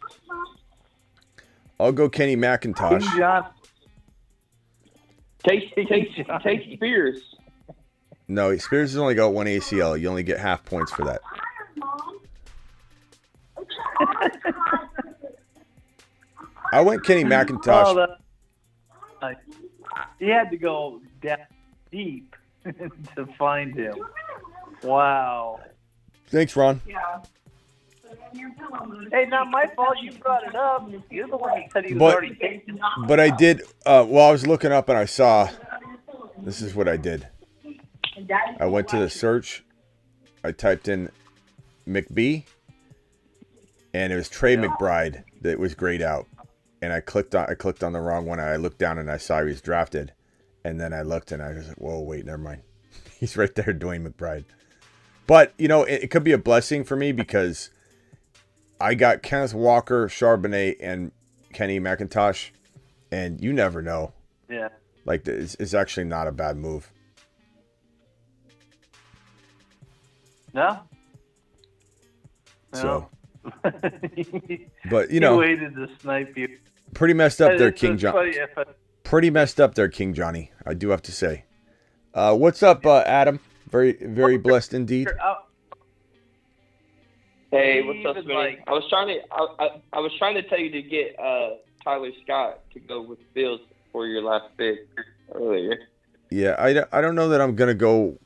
I'll go Kenny McIntosh. Take Spears. No, Spears has only got 1 ACL. You only get half points for that. I went Kenny McIntosh. He had to go deep to find him. Wow. Thanks, Ron. Yeah. Hey, not my fault you brought it up. You're the one that said he was already taken. But I did, I was looking up and I saw, this is what I did. I went to the search. I typed in McBee. And it was Trey McBride that was grayed out. And I clicked on the wrong one. I looked down and I saw he was drafted. And then I looked and I was like, whoa, wait, never mind. He's right there, Dwayne McBride. But, it could be a blessing for me because I got Kenneth Walker, Charbonnet, and Kenny McIntosh. And you never know. Yeah. Like, it's actually not a bad move. No? So. But, he waited to snipe you. Pretty messed up there, King John. Pretty messed up there, King Johnny. I do have to say. What's up, Adam? Very, very blessed indeed. Hey, what's up, Smitty? I was trying to tell you to get Tyler Scott to go with Fields for your last pick earlier. Yeah, I don't know that I'm gonna go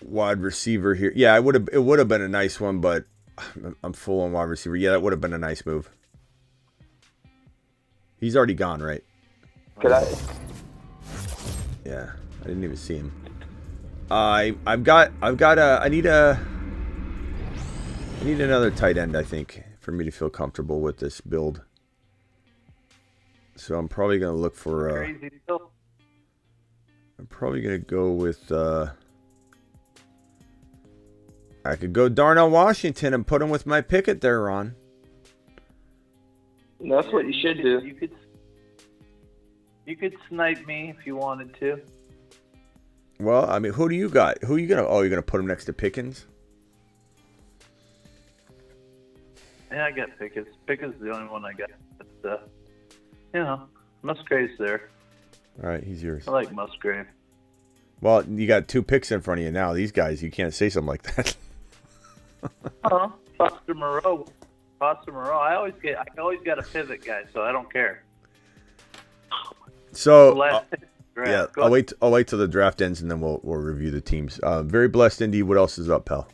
wide receiver here. Yeah, it would have been a nice one, but I'm full on wide receiver. Yeah, that would have been a nice move. He's already gone, right? Could I? Yeah, I didn't even see him. I need another tight end, I think, for me to feel comfortable with this build. So I'm probably gonna look for. I'm probably gonna go with. I could go Darnell Washington and put him with my Pickett there, Ron. That's what you should do. You could snipe me if you wanted to. Well, I mean, who do you got? Who are you gonna? Oh, you're gonna put him next to Pickens? Yeah, I got Pickens. Pickens is the only one I got. But, Musgrave's there. All right, he's yours. I like Musgrave. Well, you got 2 picks in front of you now. These guys, you can't say something like that. Foster Moreau Foster Moreau. I always got a pivot guy, so I don't care. So Last yeah, Go I'll ahead. wait till the draft ends and then we'll review the teams. Very blessed, Indy. What else is up, pal?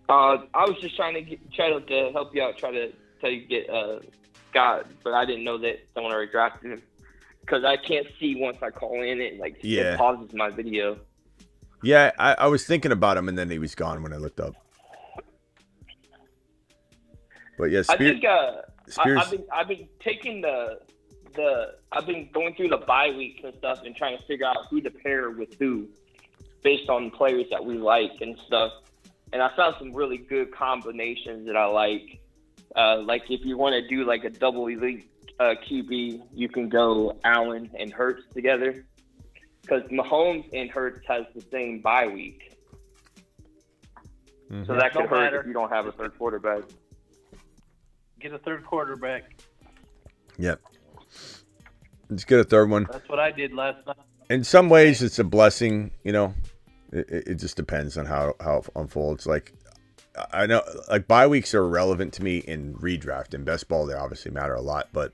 I was just trying to help you out, try to tell you to get Scott, but I didn't know that someone already drafted him because I can't see once I call in. It pauses my video. Yeah, I was thinking about him and then he was gone when I looked up. But yeah, I think Spears. I've been taking I've been going through the bye weeks and stuff and trying to figure out who to pair with who based on players that we like and stuff. And I found some really good combinations that I like. Like if you want to do like a double elite QB, you can go Allen and Hurts together because Mahomes and Hurts has the same bye week. Mm-hmm. So that could Don't hurt matter. if you don't have a third quarterback. Get a third quarterback. Yep. Let's get a third one. That's what I did last night. In some ways, it's a blessing. You know, it just depends on how it unfolds. Like I know, like bye weeks are relevant to me in redraft. In best ball, they obviously matter a lot. But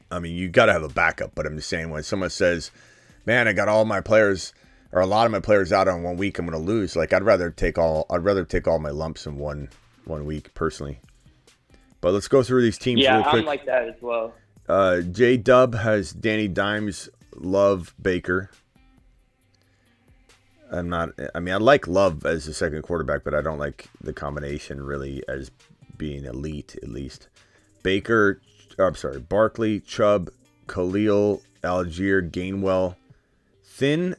I mean, you got to have a backup. But I'm just saying, when someone says, "Man, I got all my players or a lot of my players out on 1 week, I'm going to lose." Like I'd rather take all my lumps in one week personally. But let's go through these teams real quick. I'm like that as well. J Dub has Danny Dimes, Love, Baker. I like Love as the second quarterback, but I don't like the combination really as being elite, at least. Barkley, Chubb, Khalil, Algier, Gainwell. Thin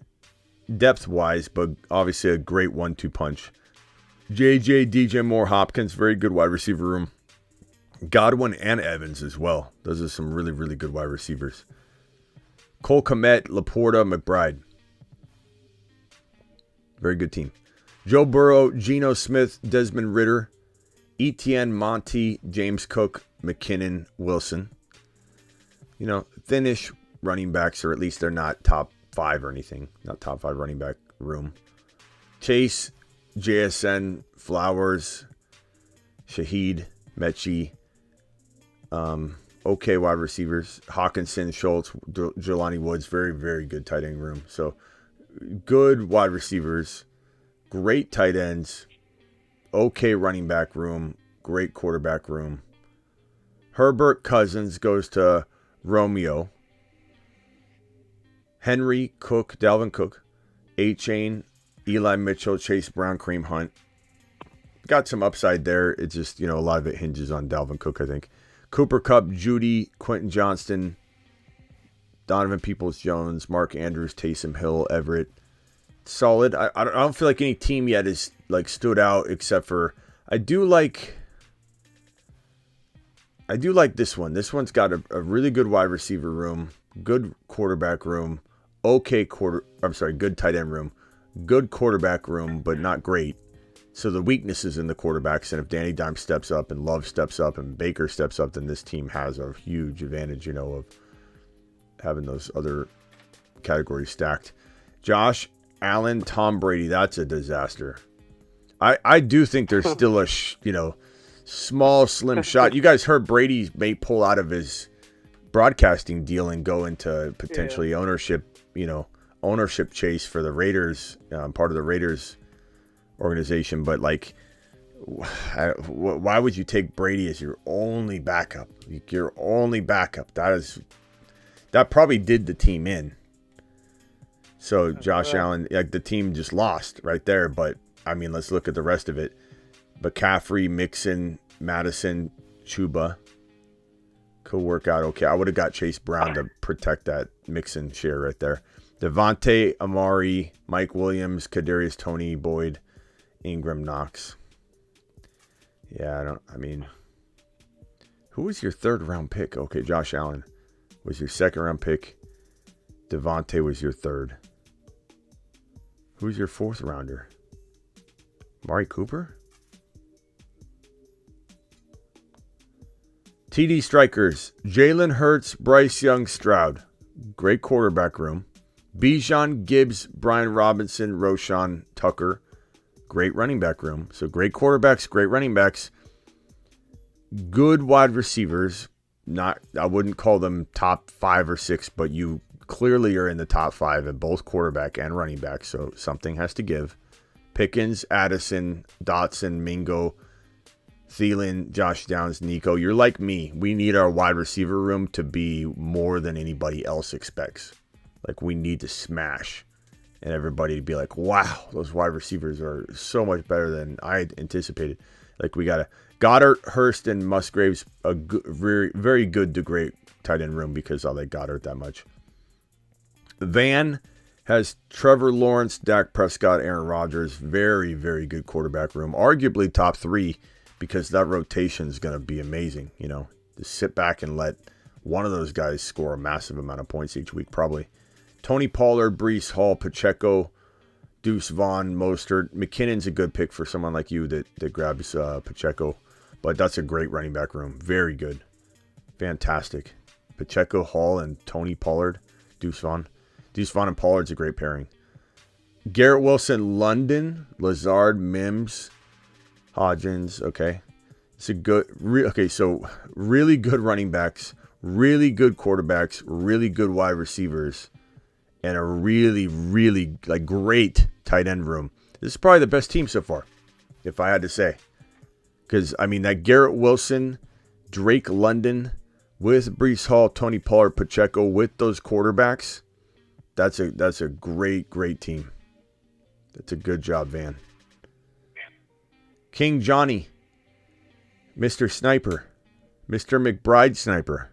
depth-wise, but obviously a great 1-2 punch. JJ, DJ Moore, Hopkins, very good wide receiver room. Godwin and Evans as well. Those are some really, really good wide receivers. Cole Kmet, Laporta, McBride. Very good team. Joe Burrow, Geno Smith, Desmond Ridder, Etienne, Monty, James Cook, McKinnon, Wilson. You know, thinnish running backs, or at least they're not top 5 or anything. Not top 5 running back room. Chase, JSN, Flowers, Shaheed, Mechie. Okay wide receivers. Hawkinson, Schultz, Jelani Woods. Very, very good tight end room. So, good wide receivers. Great tight ends. Okay running back room. Great quarterback room. Herbert Cousins goes to Romeo. Henry, Cook, Dalvin Cook. A-Chain, Eli Mitchell, Chase Brown, Kareem Hunt. Got some upside there. It's just, a lot of it hinges on Dalvin Cook, I think. Cooper Kupp, Judy, Quentin Johnston, Donovan Peoples-Jones, Mark Andrews, Taysom Hill, Everett. Solid. I don't feel like any team yet is like stood out except for I do like this one. This one's got a really good wide receiver room, good quarterback room, good tight end room, good quarterback room, but not great. So the weakness is in the quarterbacks, and if Danny Dimes steps up and Love steps up and Baker steps up, then this team has a huge advantage, of having those other categories stacked. Josh Allen, Tom Brady, that's a disaster. I do think there's still a small, slim shot. You guys heard Brady may pull out of his broadcasting deal and go into potentially ownership chase for the Raiders, part of the Raiders organization. But why would you take Brady as your only backup? Your only backup. That probably did the team in. So Josh Allen, the team just lost right there. But I mean, let's look at the rest of it. McCaffrey, Mixon, Madison, Chuba could work out okay. I would have got Chase Brown to protect that Mixon share right there. Devontae, Amari, Mike Williams, Kadarius Toney, Boyd, Ingram, Knox. Yeah, who was your third round pick? Okay, Josh Allen was your second round pick. Devontae was your third. Who's your fourth rounder? Amari Cooper? TD strikers. Jalen Hurts, Bryce Young, Stroud. Great quarterback room. Bijan, Gibbs, Brian Robinson, Roshan, Tucker. great running back room. So great quarterbacks, great running backs, good wide receivers. I wouldn't call them top 5 or 6, but you clearly are in the top 5 at both quarterback and running back. So something has to give. Pickens, Addison, Dotson, Mingo, Thielen, Josh Downs, Nico. You're like me. We need our wide receiver room to be more than anybody else expects. Like, we need to smash. And everybody to be like, wow, those wide receivers are so much better than I had anticipated. Like, we got a Goddard, Hurst, and Musgraves, a good, very, very good to great tight end room because I like Goddard that much. Van has Trevor Lawrence, Dak Prescott, Aaron Rodgers. Very, very good quarterback room. Arguably top 3 because that rotation is going to be amazing. You know, just sit back and let one of those guys score a massive amount of points each week, probably. Tony Pollard, Breece Hall, Pacheco, Deuce Vaughn, Mostert. McKinnon's a good pick for someone like you that grabs Pacheco. But that's a great running back room. Very good. Fantastic. Pacheco, Hall, and Tony Pollard, Deuce Vaughn. Deuce Vaughn and Pollard's a great pairing. Garrett Wilson, London, Lazard, Mims, Hodgins. Okay. It's a good, so really good running backs, really good quarterbacks, really good wide receivers, and a really, really great tight end room. This is probably the best team so far, if I had to say. Because, I mean, that Garrett Wilson, Drake London, with Breece Hall, Tony Pollard, Pacheco, with those quarterbacks, that's a great, great team. That's a good job, Van. King Johnny, Mr. Sniper, Mr. McBride Sniper,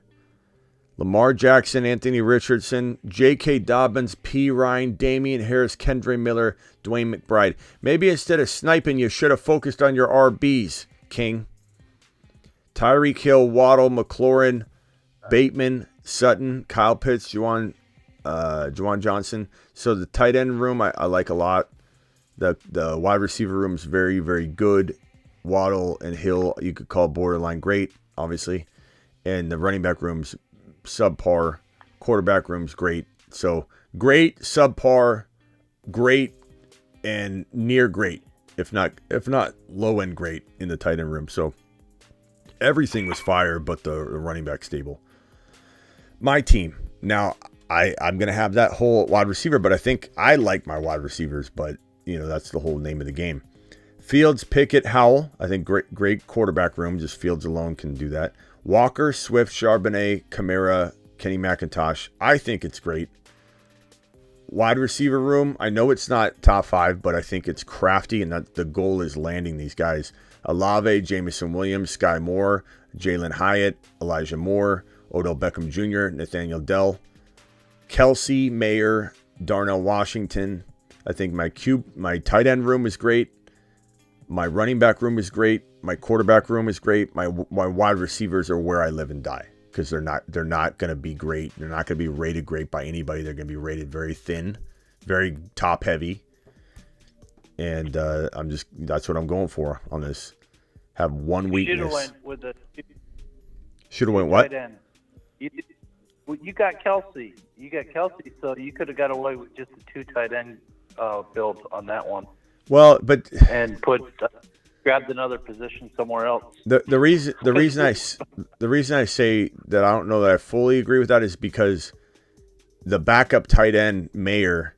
Lamar Jackson, Anthony Richardson, J.K. Dobbins, P. Ryan, Damian Harris, Kendre Miller, Dwayne McBride. Maybe instead of sniping, you should have focused on your RBs, King. Tyreek Hill, Waddle, McLaurin, Bateman, Sutton, Kyle Pitts, Juwan Johnson. So the tight end room I like a lot. The wide receiver room is very, very good. Waddle and Hill, you could call borderline great, obviously. And the running back room's subpar. Quarterback room's great. So great, subpar, great, and near great. If not low end great in the tight end room. So everything was fire, but the running back stable. My team. Now I'm gonna have that whole wide receiver, but I think I like my wide receivers, but that's the whole name of the game. Fields, Pickett, Howell. I think great quarterback room. Just Fields alone can do that. Walker, Swift, Charbonnet, Kamara, Kenny McIntosh. I think it's great. Wide receiver room. I know it's not top 5, but I think it's crafty, and that the goal is landing these guys. Olave, Jamison Williams, Sky Moore, Jalen Hyatt, Elijah Moore, Odell Beckham Jr., Nathaniel Dell, Kelsey, Mayer, Darnell Washington. I think my tight end room is great. My running back room is great. My quarterback room is great. My wide receivers are where I live and die because they're not going to be great. They're not going to be rated great by anybody. They're going to be rated very thin, very top heavy. And that's what I'm going for on this. Have one weakness. Should have went what? You got Kelsey. So you could have got away with just a 2 tight end build on that one. Well, but and grabbed another position somewhere else. The reason I say that I don't know that I fully agree with that is because the backup tight end Mayer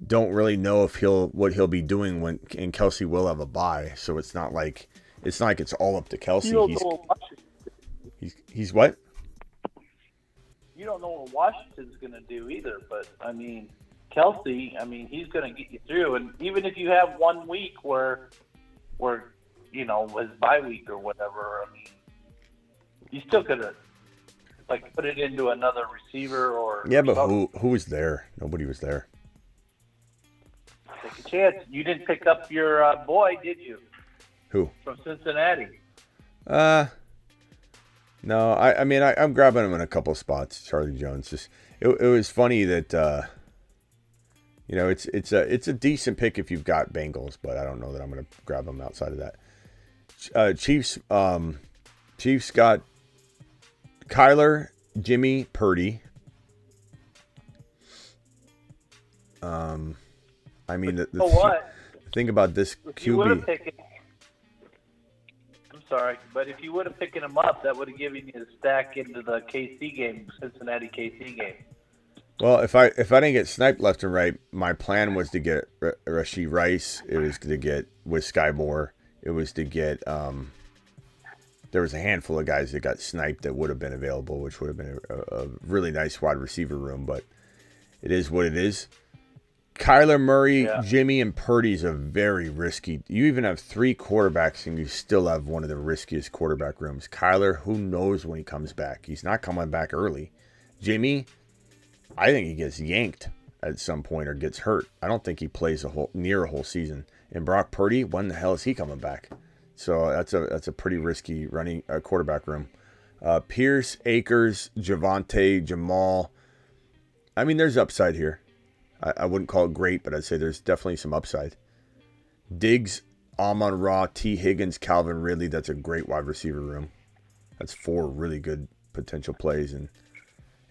don't really know if what he'll be doing and Kelsey will have a bye. So it's not like it's all up to Kelsey. He's what? You don't know what Washington's going to do either, but I mean, Kelsey, he's going to get you through. And even if you have 1 week where his bye week or whatever, you still could have put it into another receiver or. Yeah, but who was there? Nobody was there. Take a chance. You didn't pick up your boy, did you? Who? From Cincinnati. No, I'm grabbing him in a couple spots. Charlie Jones. It was funny that it's a decent pick if you've got Bengals, but I don't know that I'm going to grab him outside of that. Chiefs got Kyler, Jimmy, Purdy. Think about this If you would have QB. taken, I'm sorry, but if you would have picked him up, that would have given you a stack into the KC game, Cincinnati KC game. Well, if I didn't get sniped left and right, my plan was to get Rashee Rice. It was to get with Sky Moore. It was to get there was a handful of guys that got sniped that would have been available, which would have been a really nice wide receiver room. But it is what it is. Kyler Murray, Jimmy, and Purdy's a very risky. You even have 3 quarterbacks, and you still have one of the riskiest quarterback rooms. Kyler, who knows when he comes back? He's not coming back early. Jimmy, I think he gets yanked at some point or gets hurt. I don't think he plays near a whole season. And Brock Purdy, when the hell is he coming back? So that's a pretty risky running quarterback room. Pierce, Akers, Javonte, Jamal. I mean, there's upside here. I wouldn't call it great, but I'd say there's definitely some upside. Diggs, Amon-Ra, T. Higgins, Calvin Ridley. That's a great wide receiver room. That's 4 really good potential plays, and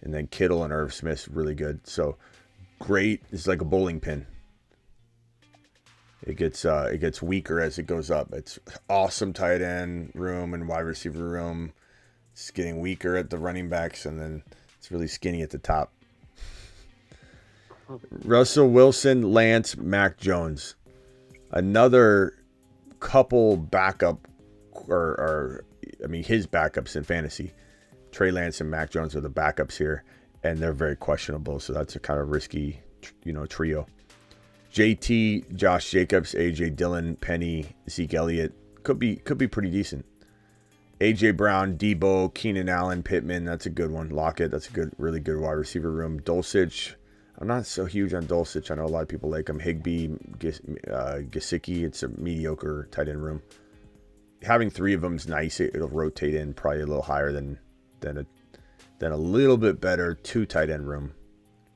then Kittle and Irv Smith's really good. So great. It's like a bowling pin. It gets weaker as it goes up. It's awesome tight end room and wide receiver room. It's getting weaker at the running backs, and then it's really skinny at the top. Russell Wilson, Lance, Mac Jones. Another couple backup, his backups in fantasy. Trey Lance and Mac Jones are the backups here, and they're very questionable, so that's a kind of risky, trio. JT, Josh Jacobs, AJ Dillon, Penny, Zeke Elliott could be pretty decent. AJ Brown, Debo, Keenan Allen, Pittman, that's a good one. Lockett, that's a really good wide receiver room. Dulcich, I'm not so huge on Dulcich. I know a lot of people like him. Higbee, Gesicki, it's a mediocre tight end room. Having 3 of them is nice. It'll rotate in probably a little higher than a little bit better 2 tight end room,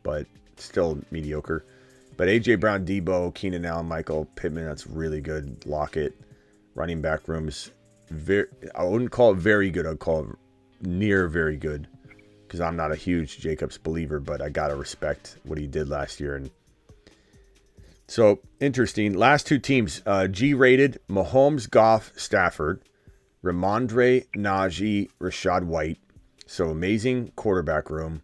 but still mediocre. But AJ Brown, Debo, Keenan Allen, Michael Pittman, that's really good. Lockett, running back rooms, I wouldn't call it very good. I'd call it near very good, because I'm not a huge Jacobs believer, but I gotta respect what he did last year. And so interesting. Last 2 teams, G-rated: Mahomes, Goff, Stafford, Ramondre, Najee, Rashad White. So amazing quarterback room.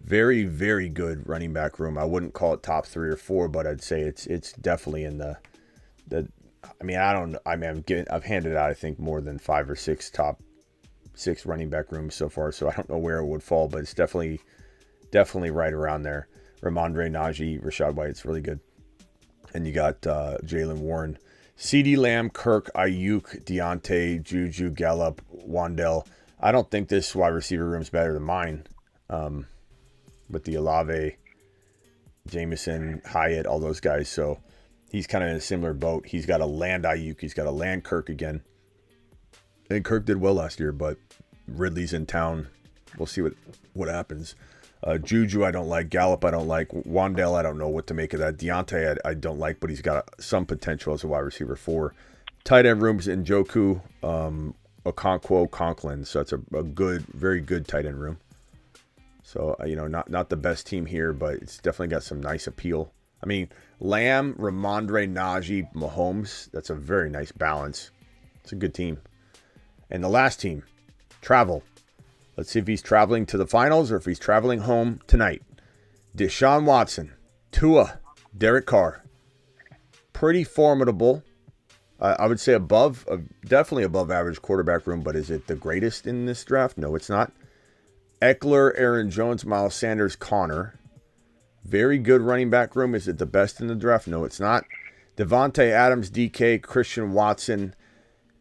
Very, very good running back room. I wouldn't call it top 3 or 4, but I'd say it's definitely in the. I've handed out, I think, more than 5 or 6 top 6 running back rooms so far, so I don't know where it would fall, but it's definitely right around there. Ramondre, Najee, Rashad White, it's really good. And you got Jalen Warren, CeeDee Lamb, Kirk, Ayuk, Deontay, Juju, Gallup, Wandell. I don't think this wide receiver room is better than mine. With the Olave, Jameson, Hyatt, all those guys. So he's kind of in a similar boat. He's got to land Ayuk. He's got to land Kirk again. And Kirk did well last year, but Ridley's in town. We'll see what happens. Juju, I don't like. Gallup, I don't like. Wandell, I don't know what to make of that. Deontay, I don't like, but he's got some potential as a wide receiver 4. Tight end rooms in Njoku, Okonkwo, Conklin. So it's a good, very good tight end room. So, not the best team here, but it's definitely got some nice appeal. I mean, Lamb, Ramondre, Najee, Mahomes, that's a very nice balance. It's a good team. And the last team, travel. Let's see if he's traveling to the finals or if he's traveling home tonight. Deshaun Watson, Tua, Derek Carr. Pretty formidable. I would say definitely above average quarterback room, but is it the greatest in this draft? No, it's not. Eckler, Aaron Jones, Miles Sanders, Connor. Very good running back room. Is it the best in the draft? No, it's not. Devontae Adams, DK, Christian Watson.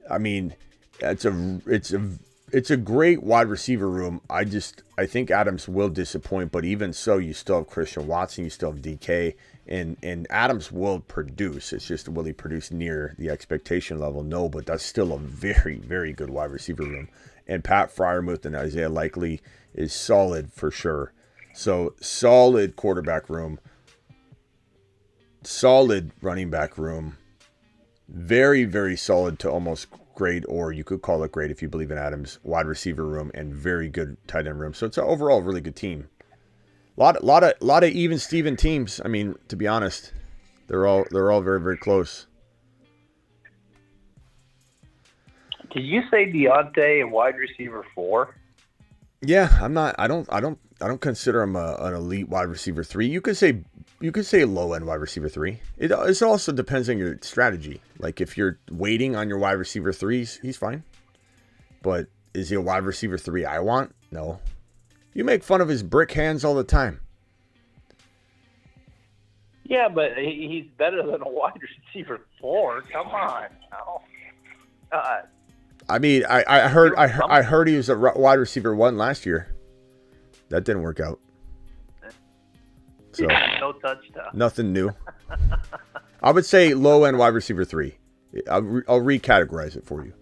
I mean, it's a great wide receiver room. I think Adams will disappoint, but even so, you still have Christian Watson, you still have DK, and Adams will produce. It's just, will he produce near the expectation level? No, but that's still a very, very good wide receiver room. And Pat Freiermuth and Isaiah Likely is solid for sure. So solid quarterback room, solid running back room, very, very solid to almost great, or you could call it great if you believe in Adams, wide receiver room, and very good tight end room. So it's an overall really good team. A lot of even Steven teams. I mean, to be honest, They're all very, very close. Did you say Deontay a wide receiver 4? Yeah, I'm not. I don't consider him an elite wide receiver 3. You could say low end wide receiver 3. It also depends on your strategy. Like if you're waiting on your wide receiver 3s, he's fine. But is he a wide receiver 3 I want? No. You make fun of his brick hands all the time. Yeah, but he's better than a wide receiver 4. Come on. Oh, God. I mean, I heard he was a wide receiver 1 last year. That didn't work out. So No touchdown. nothing new. I would say low end wide receiver 3. I'll recategorize it for you.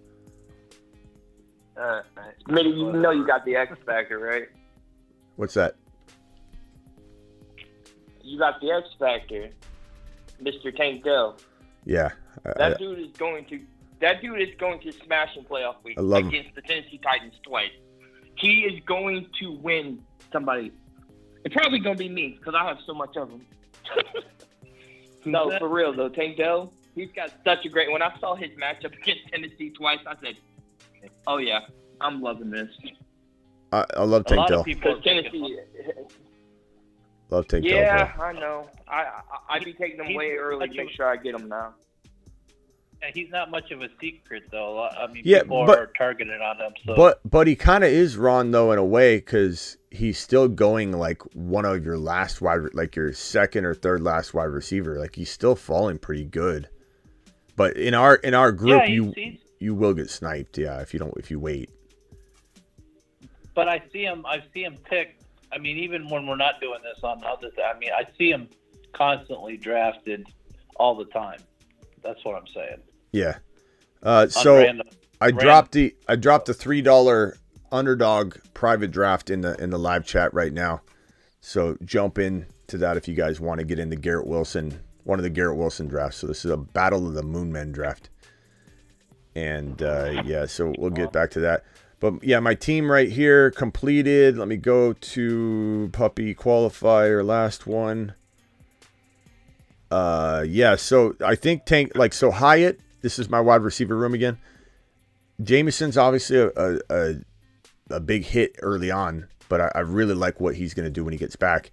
Smitty, you know you got the X factor, right? What's that? You got the X factor, Mr. Tank Dell. Yeah. That dude is going to smash in playoff week against the Tennessee Titans twice. He is going to win somebody. It's probably going to be me because I have so much of him. No, for real though, Tank Dell, he's got such a great. When I saw his matchup against Tennessee twice, I said, "Oh yeah, I'm loving this." I love Tank Dell. Because Tennessee. Love Tank Dell. Yeah, I know. I'd be taking them way early to make sure I get them now. Yeah, he's not much of a secret, though. I mean, Yeah, people but- are targeted on him. So. But he kind of is Ron though in a way because he's still going like one of your last like your second or third last wide receiver. Like he's still falling pretty good. But in our group, he's, you will get sniped. Yeah, if you wait. But I see him picked. I mean, even when we're not doing this on others, I mean, I see him constantly drafted all the time. That's what I'm saying. Yeah. So random. I dropped the $3 underdog private draft in the live chat right now. So jump in to that if you guys want to get into Garrett Wilson, one of the Garrett Wilson drafts. So this is a Battle of the Moon Men draft. And yeah, so we'll get back to that. But yeah, my team right here completed. Let me go to Puppy Qualifier, last one. Yeah, so I think so Hyatt, this is my wide receiver room again. Jameson's obviously a big hit early on, but I really like what he's going to do when he gets back.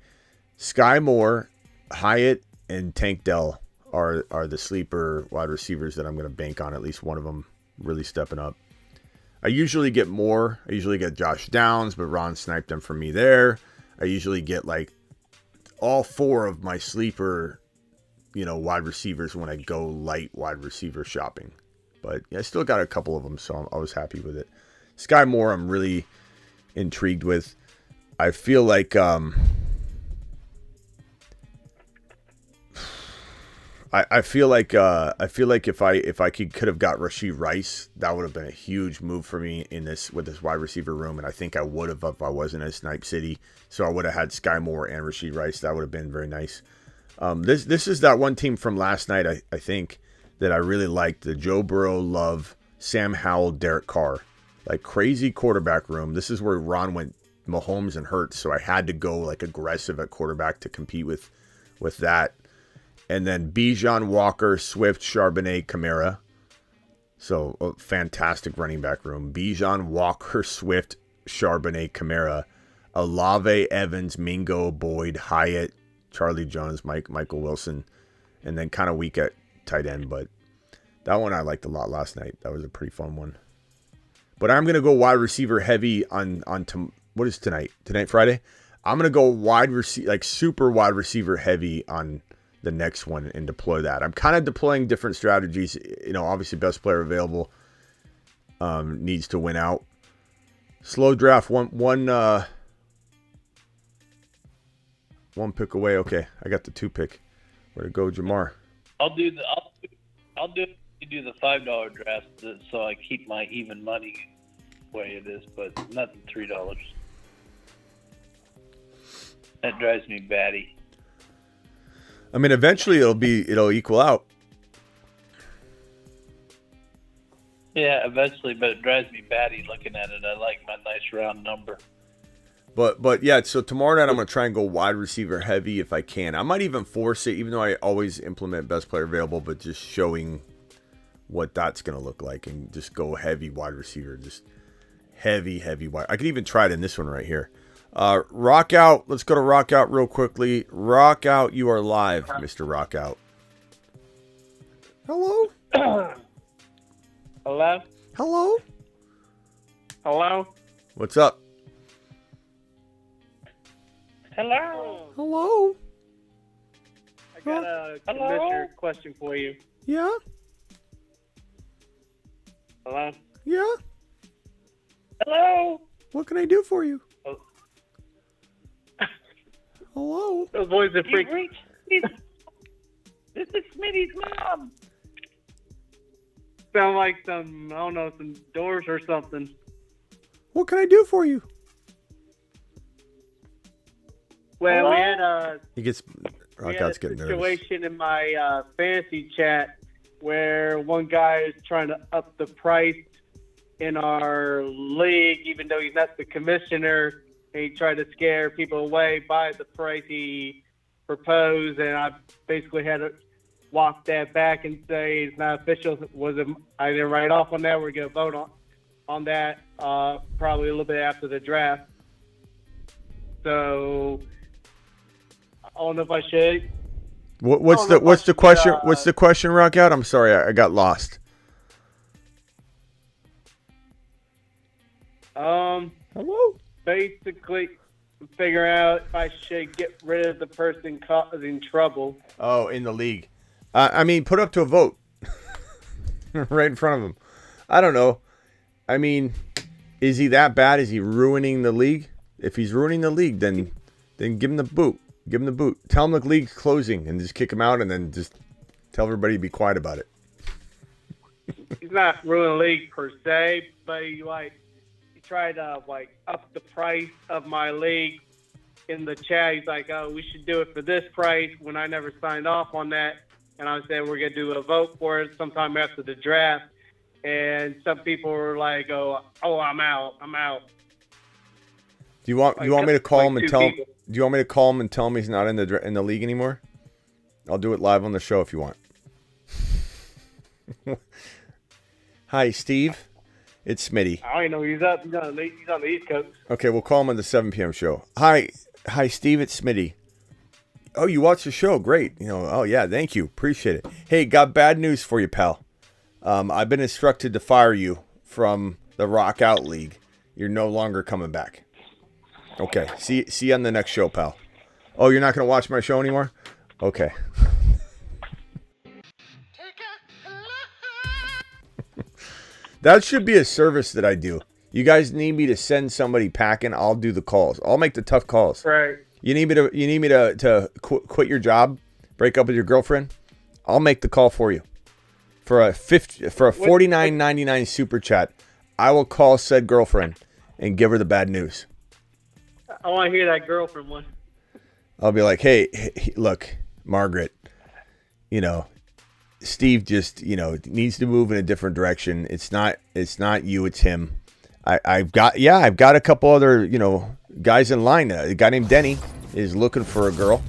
Sky Moore, Hyatt, and Tank Dell are the sleeper wide receivers that I'm going to bank on, at least one of them really stepping up. I usually get more. I usually get Josh Downs, but Ron sniped them from me there. I usually get like all 4 of my sleeper, wide receivers when I go light wide receiver shopping. But yeah, I still got a couple of them, so I was happy with it. Sky Moore, I'm really intrigued with. I feel like I feel like if I could have got Rashee Rice, that would have been a huge move for me with this wide receiver room, and I think I would have if I wasn't at Snipe City. So I would have had Sky Moore and Rashee Rice. That would have been very nice. This is that one team from last night, I think, that I really liked. The Joe Burrow, Love, Sam Howell, Derek Carr. Like crazy quarterback room. This is where Ron went Mahomes and Hurts, so I had to go like aggressive at quarterback to compete with that. And then Bijan, Walker, Swift, Charbonnet, Kamara. So a fantastic running back room. Bijan, Walker, Swift, Charbonnet, Kamara. Olave, Evans, Mingo, Boyd, Hyatt, Charlie Jones, Michael Wilson. And then kind of weak at tight end. But that one I liked a lot last night. That was a pretty fun one. But I'm going to go wide receiver heavy on what is tonight? Tonight, Friday? I'm going to go super wide receiver heavy on the next one and deploy that. I'm kind of deploying different strategies. Obviously best player available needs to win out. Slow draft, one pick away. Okay, I got the 2 pick. Where to go, Jamar? I'll do the $5 draft so I keep my even money way it is, but not the $3. That drives me batty. I mean, eventually it'll equal out. Yeah, eventually, but it drives me batty looking at it. I like my nice round number. But yeah, so tomorrow night I'm going to try and go wide receiver heavy if I can. I might even force it, even though I always implement best player available, but just showing what that's going to look like and just go heavy wide receiver. Just heavy wide. I could even try it in this one right here. Rock Out. Let's go to Rock Out real quickly. Rock Out, you are live, Mr. Rock Out. Hello? Hello? Hello? Hello? What's up? Hello? Hello? I got a commissioner question for you. Yeah? Hello? Yeah? Hello? What can I do for you? Oh. Hello? Those boys are freak. This is Smitty's mom. Sound like some, I don't know, some doors or something. What can I do for you? Well, we had a He gets Rock Out's getting nervous. situation in my fantasy chat where one guy is trying to up the price in our league, even though he's not the commissioner. And he tried to scare people away by the price he proposed, and I basically had to walk that back and say it's not official. I didn't write off on that. We're going to vote on that probably a little bit after the draft. So I don't know if I should. What's the question? What's the question, Rock Out? I'm sorry, I got lost. Hello. Basically, figure out if I should get rid of the person causing trouble. Oh, in the league. I mean, put up to a vote. Right in front of him. I don't know. I mean, is he that bad? Is he ruining the league? If he's ruining the league, then give him the boot. Give him the boot. Tell him the league's closing and just kick him out, and then just tell everybody to be quiet about it. He's not ruining the league per se, but he tried to up the price of my league in the chat. He's like, "Oh, we should do it for this price," when I never signed off on that. And I said we're gonna do a vote for it sometime after the draft. And some people were like, "Oh, I'm out. Do you want me to call him and tell him? people. Do you want me to call him and tell him he's not in the league anymore? I'll do it live on the show if you want. Hi, Steve. It's Smitty. I don't know. He's up. He's on the East Coast. Okay, we'll call him on the 7 p.m. show. Hi, Steve. It's Smitty. Oh, you watch the show? Great. Oh yeah, thank you. Appreciate it. Hey, got bad news for you, pal. I've been instructed to fire you from the Rock Out League. You're no longer coming back. Okay. See you on the next show, pal. Oh, you're not going to watch my show anymore? Okay. That should be a service that I do. You guys need me to send somebody packing, I'll do the calls. I'll make the tough calls. Right. You need me to quit your job, break up with your girlfriend? I'll make the call for you. For a $49.99 super chat, I will call said girlfriend and give her the bad news. I want to hear that girlfriend one. I'll be like, hey, look, Margaret, Steve just, needs to move in a different direction. It's not you, it's him. I've got a couple other, guys in line. A guy named Denny is looking for a girl.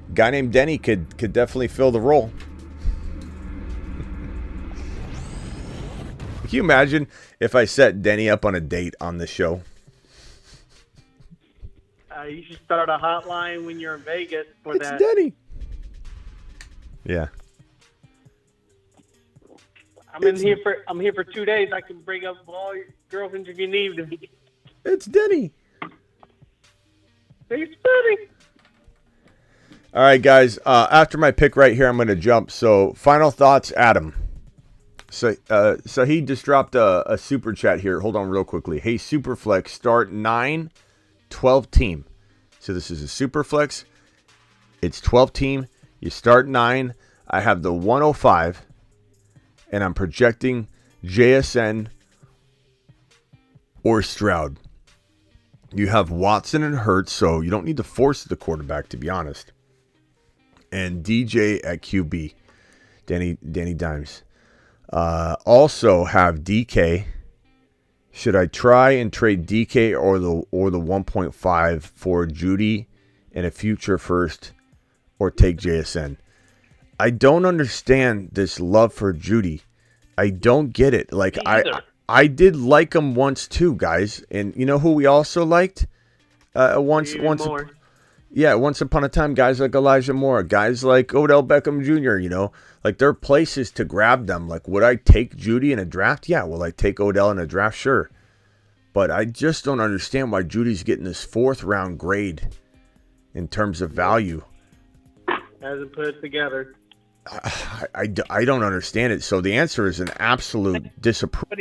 A guy named Denny could definitely fill the role. Can you imagine if I set Denny up on a date on this show? You should start a hotline when you're in Vegas for It's that. Denny. Yeah. I'm here for 2 days. I can bring up all your girlfriends if you need them. It's Denny. Hey, Smitty. All right, guys. After my pick right here, I'm going to jump. So, final thoughts, Adam. So he just dropped a super chat here. Hold on real quickly. Hey, Superflex, start 9-12 team. So this is a Superflex. It's 12 team. You start 9. I have the 105. And I'm projecting JSN or Stroud. You have Watson and Hurts, so you don't need to force the quarterback, to be honest. And DJ at QB. Danny Dimes. Also have DK Should I try and trade DK or the 1.5 for Judy and a future first, or take JSN? I don't understand this love for Judy. I don't get it. Like I did like him once too, guys. And you know who we also liked? Once upon a time, guys like Elijah Moore, guys like Odell Beckham Jr., you know, like there are places to grab them. Like, would I take Judy in a draft? Yeah. Will I take Odell in a draft? Sure. But I just don't understand why Judy's getting this 4th round grade in terms of value. Hasn't put it together. I don't understand it. So the answer is an absolute disapproval.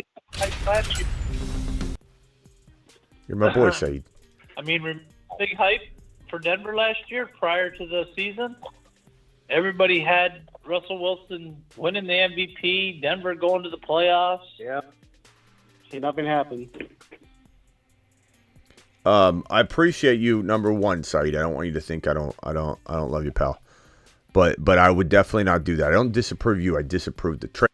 You're my boy, Saeed. I mean, big hype for Denver last year prior to the season. Everybody had Russell Wilson winning the MVP, Denver going to the playoffs. Yeah. See, nothing happened. I appreciate you, number one, Saeed. I don't want you to think I don't love you, pal. But I would definitely not do that. I don't disapprove you. I disapprove the trade.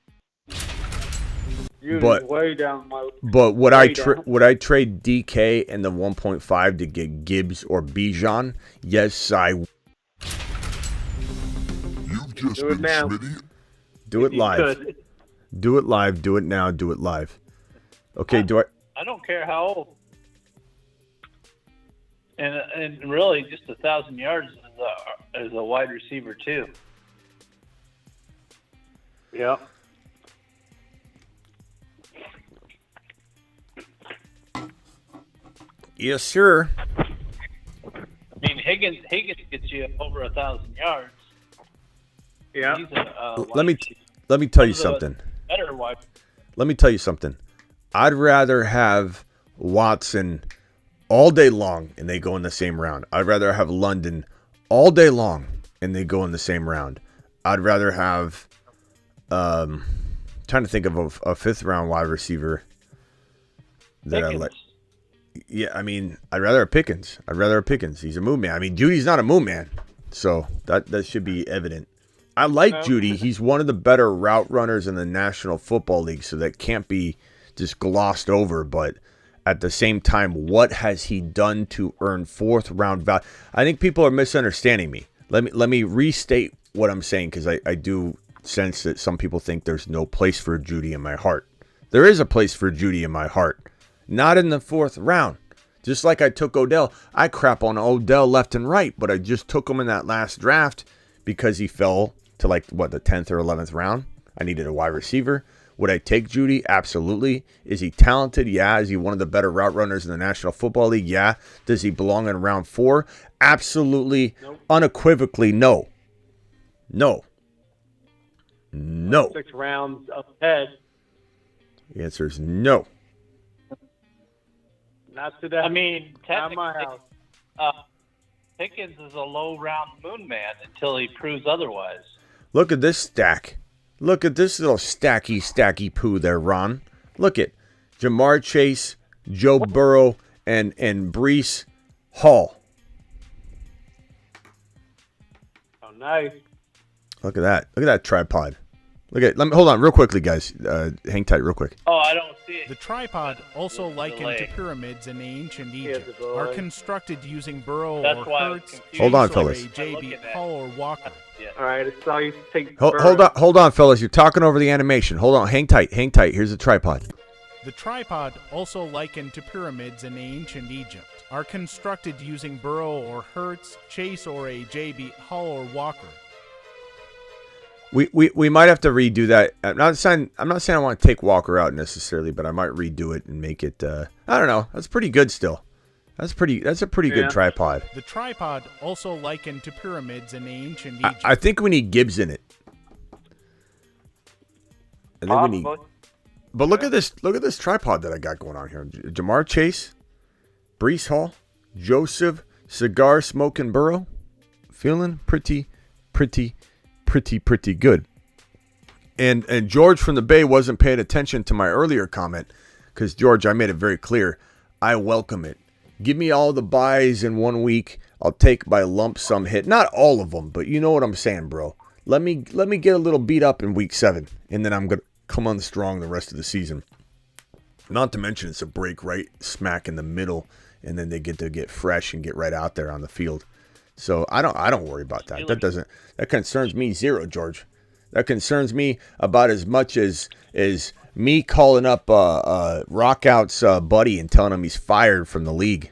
But way down my. But would I trade DK and the 1.5 to get Gibbs or Bijan? Yes, I. You've just Do it been now. Smitty. Do it live. Do it live. Do it now. Do it live. Okay. I don't care how old. And really, just 1,000 yards is a wide receiver too. Yeah. Yes, sir. I mean, Higgins gets you over 1,000 yards. Yeah. He's a Let me tell you something. Better wide. Let me tell you something. I'd rather have Watson all day long and they go in the same round. I'd rather have London all day long and they go in the same round. I'd rather have trying to think of a 5th round wide receiver that I like. Yeah, I mean, I'd rather have Pickens. He's a moon man. I mean, Judy's not a moon man, so that should be evident. I like Judy. He's one of the better route runners in the National Football League, so that can't be just glossed over. But at the same time, what has he done to earn 4th round value? I think people are misunderstanding me. Let me restate what I'm saying, because I do sense that some people think there's no place for Judy in my heart. There is a place for Judy in my heart. Not in the 4th round. Just like I took Odell. I crap on Odell left and right, but I just took him in that last draft because he fell to the 10th or 11th round. I needed a wide receiver. Would I take Judy? Absolutely. Is he talented? Yeah. Is he one of the better route runners in the National Football League? Yeah. Does he belong in round 4? Absolutely. Nope. Unequivocally, no. No. 6 rounds up ahead. The answer is no. Not today. I mean, not my house. Pickens is a low-round moon man until he proves otherwise. Look at this stack. Look at this little stacky poo there, Ron. Look at Jamar Chase, Joe Burrow, and Breece Hall. Oh, nice. Look at that. Look at that tripod. Hold on real quickly, guys. Hang tight real quick. Oh, I don't see it. The tripod, also likened to pyramids in ancient Egypt, are constructed using burrow or Hertz, Hold on, fellas. JB, Hall, or Walker. Yeah. All right, it's all you take. Hold on, fellas. You're talking over the animation. Hold on. Hang tight. Here's the tripod. The tripod, also likened to pyramids in ancient Egypt, are constructed using burrow or Hertz, Chase, or a JB, Hall, or Walker. We might have to redo that. I'm not saying I want to take Walker out necessarily, but I might redo it and make it. I don't know. That's pretty good still. That's a pretty good tripod. The tripod, also likened to pyramids in ancient Egypt. I think we need Gibbs in it. But look at this. Look at this tripod that I got going on here. Jamar Chase, Breece Hall, Joseph, cigar smoking Burrow, feeling pretty good. And George from the Bay wasn't paying attention to my earlier comment, because George, I made it very clear. I welcome it. Give me all the buys in 1 week. I'll take my lump sum hit. Not all of them, but you know what I'm saying, bro. Let me get a little beat up in week 7, and then I'm gonna come on strong the rest of the season. Not to mention it's a break right smack in the middle, and then they get to get fresh and get right out there on the field. So I don't worry about that. That concerns me zero, George. That concerns me about as much as me calling up Rockout's buddy and telling him he's fired from the league.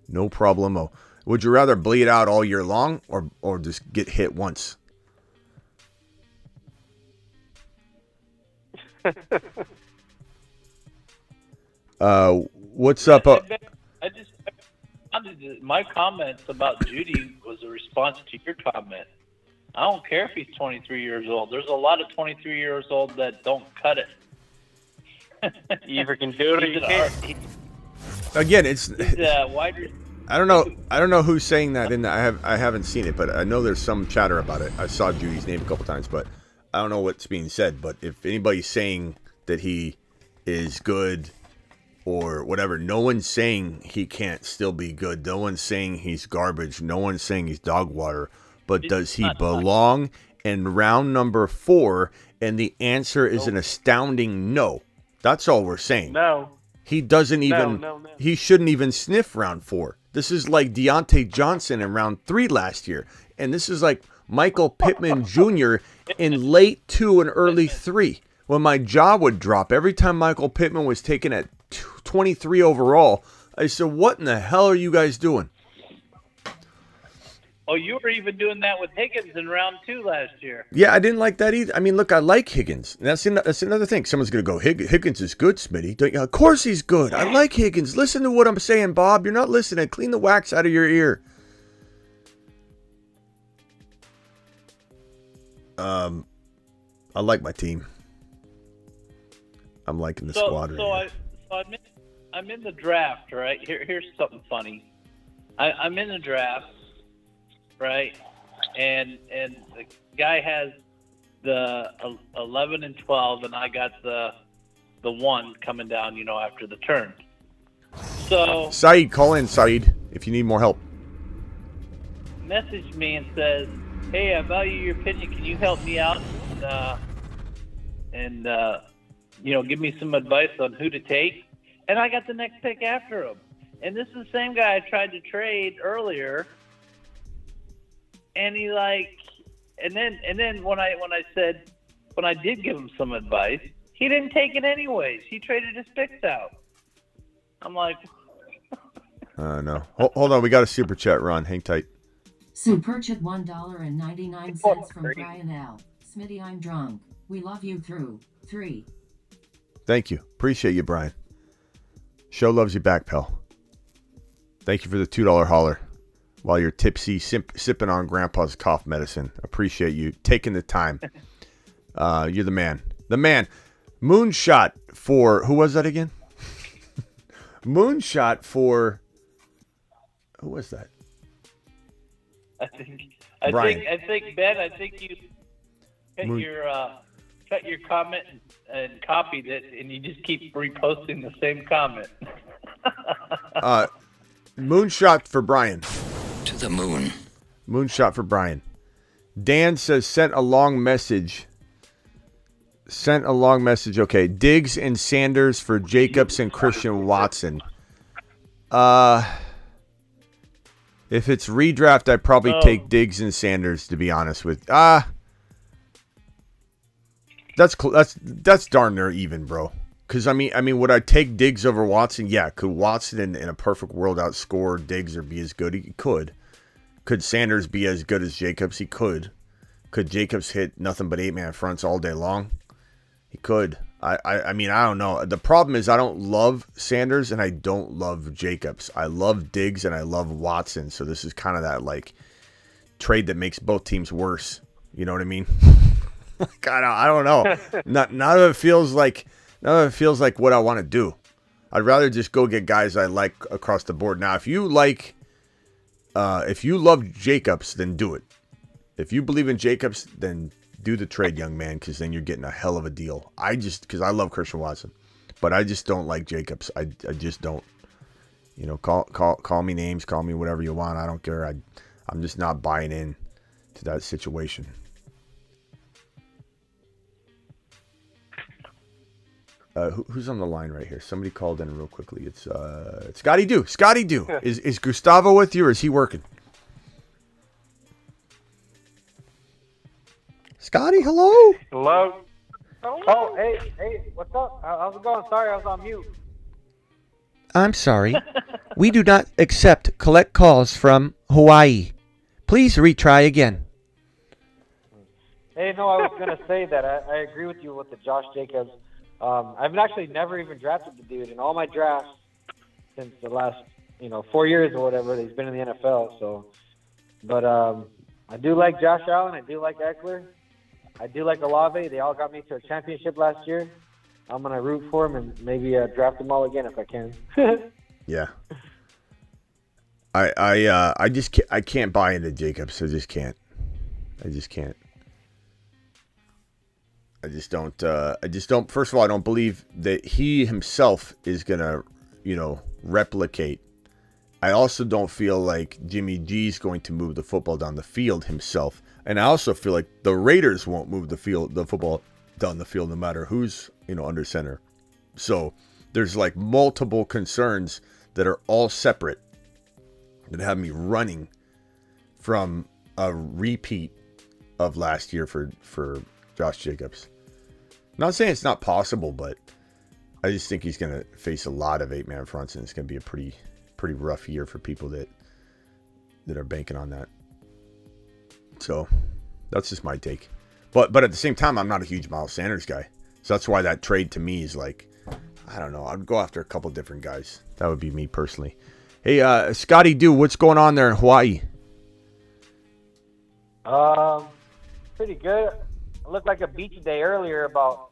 No problemo. Would you rather bleed out all year long or just get hit once? What's up? My comments about Judy was a response to your comment. I don't care if he's 23 years old. There's a lot of 23 years old that don't cut it. You either can do it or you can't. Again, it's wide. I don't know who's saying that. I haven't seen it, but I know there's some chatter about it. I saw Judy's name a couple times, but I don't know what's being said. But if anybody's saying that he is good or whatever, no one's saying he can't still be good. No one's saying he's garbage. No one's saying he's dog water. But does he belong in round number 4? And the answer is an astounding no. That's all we're saying. No. He doesn't even. No. He shouldn't even sniff round 4. This is like Deontay Johnson in round 3 last year, and this is like Michael Pittman Jr. in late 2 and early 3. When my jaw would drop every time Michael Pittman was taken at 23 overall, I said, "What in the hell are you guys doing?" Oh, you were even doing that with Higgins in round 2 last year. Yeah, I didn't like that either. I mean, look, I like Higgins. That's another thing. Someone's going to go, Higgins is good, Smitty. Of course he's good. I like Higgins. Listen to what I'm saying, Bob. You're not listening. Clean the wax out of your ear. I like my team. I'm liking the squad right now. I'm in the draft, right? Here's something funny. I'm in the draft. Right, and the guy has the 11 and 12, and I got the 1 coming down, after the turn. So Saeed, call in, Saeed, if you need more help. Message me and says, "Hey, I value your opinion. Can you help me out and give me some advice on who to take?" And I got the next pick after him. And this is the same guy I tried to trade earlier. And he and then when I did give him some advice, he didn't take it anyways. He traded his picks out. I'm like, no. Hold on, we got a super chat, Ron. Hang tight. Super chat $1.99 from Brian L. Smitty, I'm drunk. We love you through 3. Thank you. Appreciate you, Brian. Show loves you back, pal. Thank you for the $2 holler. While you're tipsy, sipping on Grandpa's cough medicine. Appreciate you taking the time. You're the man. The man. Moonshot for... Who was that again? Moonshot for... Who was that? I think Ben. I think you cut your comment and copied it, and you just keep reposting the same comment. Moonshot for Brian. To the moon. Moonshot for Brian. Dan says sent a long message. Okay. Diggs and Sanders for Jacobs and Christian Watson. If it's redraft, I'd probably take Diggs and Sanders, to be honest with. That's darn near even, bro. Because I mean, would I take Diggs over Watson? Yeah. Could Watson in a perfect world outscore Diggs or be as good? He could. Could Sanders be as good as Jacobs? He could. Could Jacobs hit nothing but 8-man fronts all day long? He could. I mean, I don't know. The problem is I don't love Sanders and I don't love Jacobs. I love Diggs and I love Watson. So this is kind of that trade that makes both teams worse. You know what I mean? God, I don't know. None of it feels like what I want to do. I'd rather just go get guys I like across the board. Now, if you love Jacobs, then do it. If you believe in Jacobs, then do the trade, young man, because then you're getting a hell of a deal. Because I love Christian Watson, but I just don't like Jacobs. I just don't. Call me names, call me whatever you want. I don't care. I'm just not buying in to that situation. Who's on the line right here? Somebody called in real quickly. It's Scotty Do. Scotty Do. Is Gustavo with you or is he working? Scotty, hello. Hello. Oh, hey, what's up? How's it going? Sorry, I was on mute. I'm sorry. We do not collect calls from Hawaii. Please retry again. Hey, no, I was going to say that I agree with you with the Josh Jacobs. I've actually never even drafted the dude in all my drafts since the last, 4 years or whatever. He's been in the NFL. So, but I do like Josh Allen. I do like Eckler. I do like Olave. They all got me to a championship last year. I'm gonna root for him and maybe draft them all again if I can. Yeah. I can't buy into Jacobs. I just can't. I just don't. First of all, I don't believe that he himself is gonna, replicate. I also don't feel like Jimmy G's going to move the football down the field himself. And I also feel like the Raiders won't move the football down the field no matter who's, under center. So there's like multiple concerns that are all separate that have me running from a repeat of last year for Josh Jacobs. Not saying it's not possible, but I just think he's going to face a lot of 8-man fronts, and it's going to be a pretty rough year for people that are banking on that. So that's just my take. But at the same time, I'm not a huge Miles Sanders guy. So that's why that trade to me is like, I don't know. I'd go after a couple different guys. That would be me personally. Hey, Scotty Do, what's going on there in Hawaii? Pretty good. It looked like a beach day earlier, about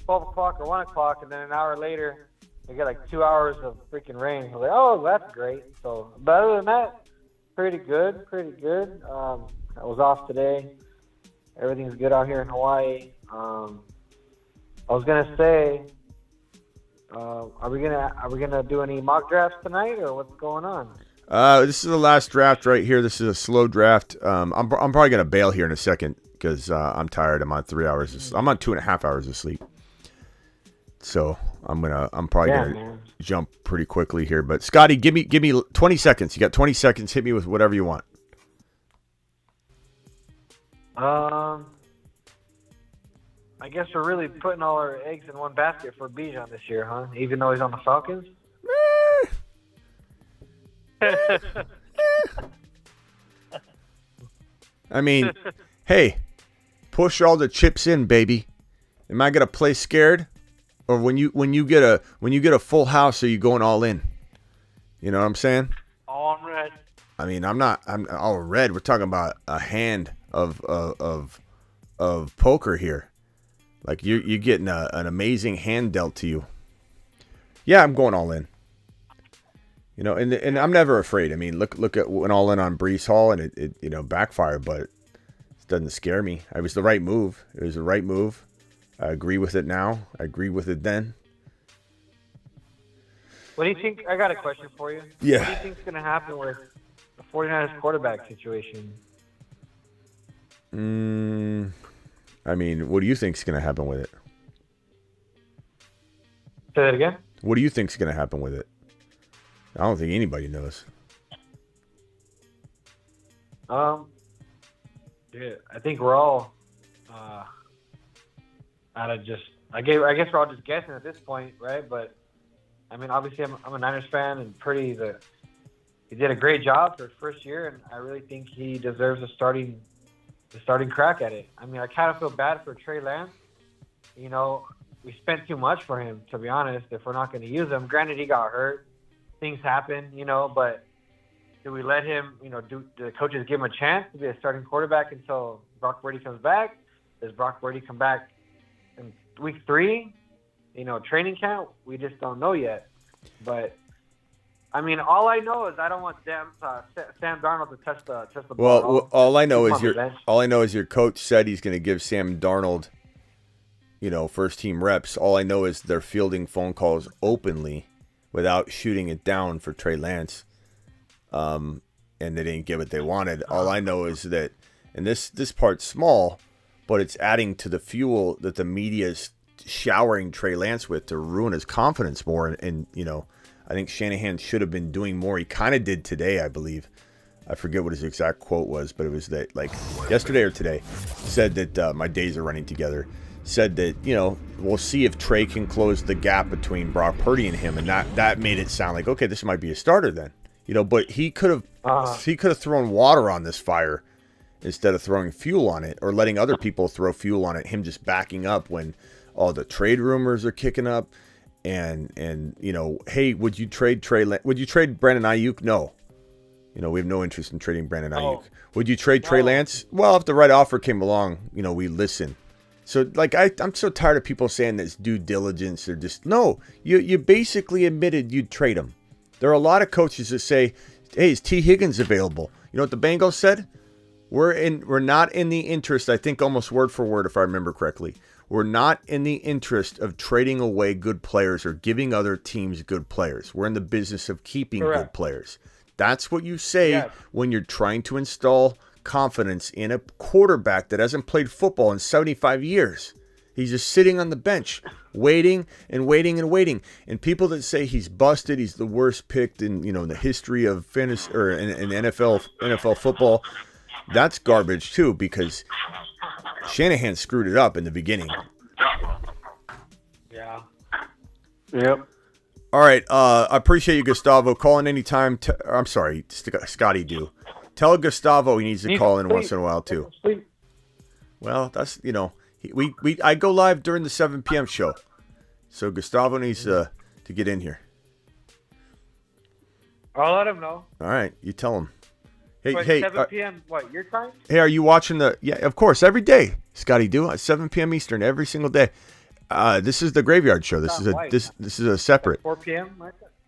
12 o'clock or 1 o'clock, and then an hour later, we got like 2 hours of freaking rain. I was like, oh, that's great. So, but other than that, pretty good. I was off today. Everything's good out here in Hawaii. I was gonna say, are we gonna do any mock drafts tonight, or what's going on? This is the last draft right here. This is a slow draft. I'm probably gonna bail here in a second because I'm tired. I'm on 3 hours. I'm on 2.5 hours of sleep. So I'm probably gonna jump pretty quickly here. But Scotty, give me 20 seconds. You got 20 seconds. Hit me with whatever you want. I guess we're really putting all our eggs in one basket for Bijan this year, huh? Even though he's on the Falcons. I mean, hey, push all the chips in, baby. Am I gonna play scared, or when you get a full house, are you going all in? You know what I'm saying? All on red. I mean, I'm all red. We're talking about a hand of poker here. Like you're getting an amazing hand dealt to you. Yeah, I'm going all in. And I'm never afraid. I mean, look at went all in on Breece Hall, and it backfired, but it doesn't scare me. It was the right move. It was the right move. I agree with it now. I agree with it then. What do you think? I got a question for you. Yeah. What do you think is going to happen with the 49ers quarterback situation? I mean, what do you think is going to happen with it? Say that again? What do you think is going to happen with it? I don't think anybody knows. Yeah, I think we're all out of just. I guess we're all just guessing at this point, right? But I mean, obviously, I'm a Niners fan, and he did a great job for his first year, and I really think he deserves a starting crack at it. I mean, I kind of feel bad for Trey Lance. We spent too much for him, to be honest. If we're not going to use him, granted he got hurt, things happen, but do we let him? Do the coaches give him a chance to be a starting quarterback until Brock Purdy comes back? Does Brock Purdy come back in week 3? Training camp, we just don't know yet. But I mean, all I know is I don't want Sam Darnold to touch the ball. Well, all I know is your coach said he's going to give Sam Darnold, first team reps. All I know is they're fielding phone calls openly without shooting it down for Trey Lance. And they didn't get what they wanted. All I know is that, and this part's small, but it's adding to the fuel that the media is showering Trey Lance with to ruin his confidence more. And I think Shanahan should have been doing more. He kind of did today, I believe. I forget what his exact quote was, but it was that, like, yesterday or today, said that my days are running together. Said that, we'll see if Trey can close the gap between Brock Purdy and him. And that made it sound like, okay, this might be a starter then. But he could have thrown water on this fire instead of throwing fuel on it or letting other people throw fuel on it. Him just backing up when all the trade rumors are kicking up. And hey, would you trade Would you trade Brandon Ayuk? No. We have no interest in trading Brandon Ayuk. Would you trade Trey Lance? Well, if the right offer came along, we listen. So, like, I'm so tired of people saying this due diligence. They're just, no, you basically admitted you'd trade him. There are a lot of coaches that say, hey, is T. Higgins available? You know what the Bengals said? We're not in the interest, I think almost word for word, if I remember correctly. We're not in the interest of trading away good players or giving other teams good players. We're in the business of keeping good players. That's what you say when you're trying to install confidence in a quarterback that hasn't played football in 75 years. He's just sitting on the bench, waiting and waiting and waiting. And people that say he's busted, he's the worst picked in the history of fantasy or in NFL football, that's garbage too, because Shanahan screwed it up in the beginning. Yeah. Yep. All right. I appreciate you, Gustavo. Call in anytime. I'm sorry, Scotty. Tell Gustavo he needs to call in once in a while too. Well, that's I go live during the 7 p.m. show, so Gustavo needs to get in here. I'll let him know. All right, you tell him. Hey, 7 p.m. What, your time? Hey, are you watching yeah, of course, every day, Scotty at 7 p.m. Eastern every single day. This is the Graveyard Show. This is a separate. 4 p.m.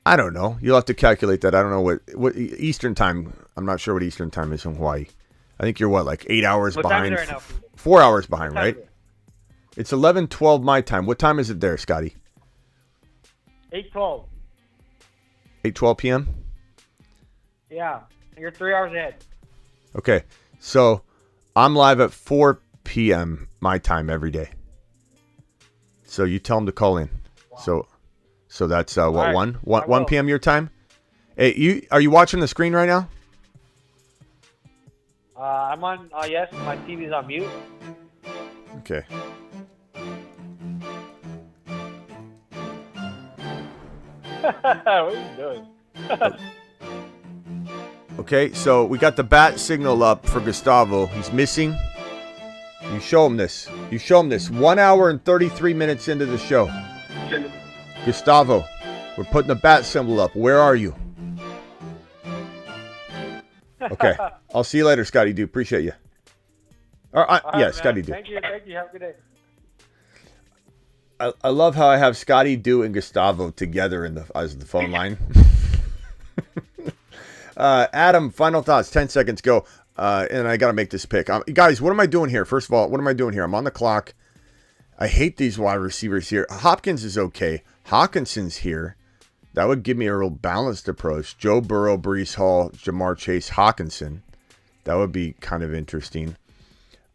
I don't know. You'll have to calculate that. I don't know what Eastern time. I'm not sure what Eastern time is in Hawaii. I think you're like 8 hours behind. What time is it right now? 4 hours behind, right? It's 11:12 my time. What time is it there, Scotty? 8:12. 8:12 p.m. Yeah, you're 3 hours ahead. Okay, so I'm live at 4 p.m. my time every day. So you tell him to call in. Wow. So that's what, right. 1 p.m. your time? Hey, are you watching the screen right now? I'm on. Yes, my TV's on mute. Okay. What are you doing? Okay, so we got the bat signal up for Gustavo. He's missing. You show him this. 1 hour and 33 minutes into the show. Gustavo, we're putting the bat symbol up. Where are you? Okay. I'll see you later, Scotty Doo. Appreciate you. Yeah, Scotty Doo. Thank you. Have a good day. I love how I have Scotty Doo and Gustavo together as the phone line. Adam, final thoughts. 10 seconds, go. And I got to make this pick. Guys, what am I doing here? First of all, what am I doing here? I'm on the clock. I hate these wide receivers here. Hopkins is okay. Hawkinson's here. That would give me a real balanced approach. Joe Burrow, Breece Hall, Jamar Chase, Hawkinson. That would be kind of interesting.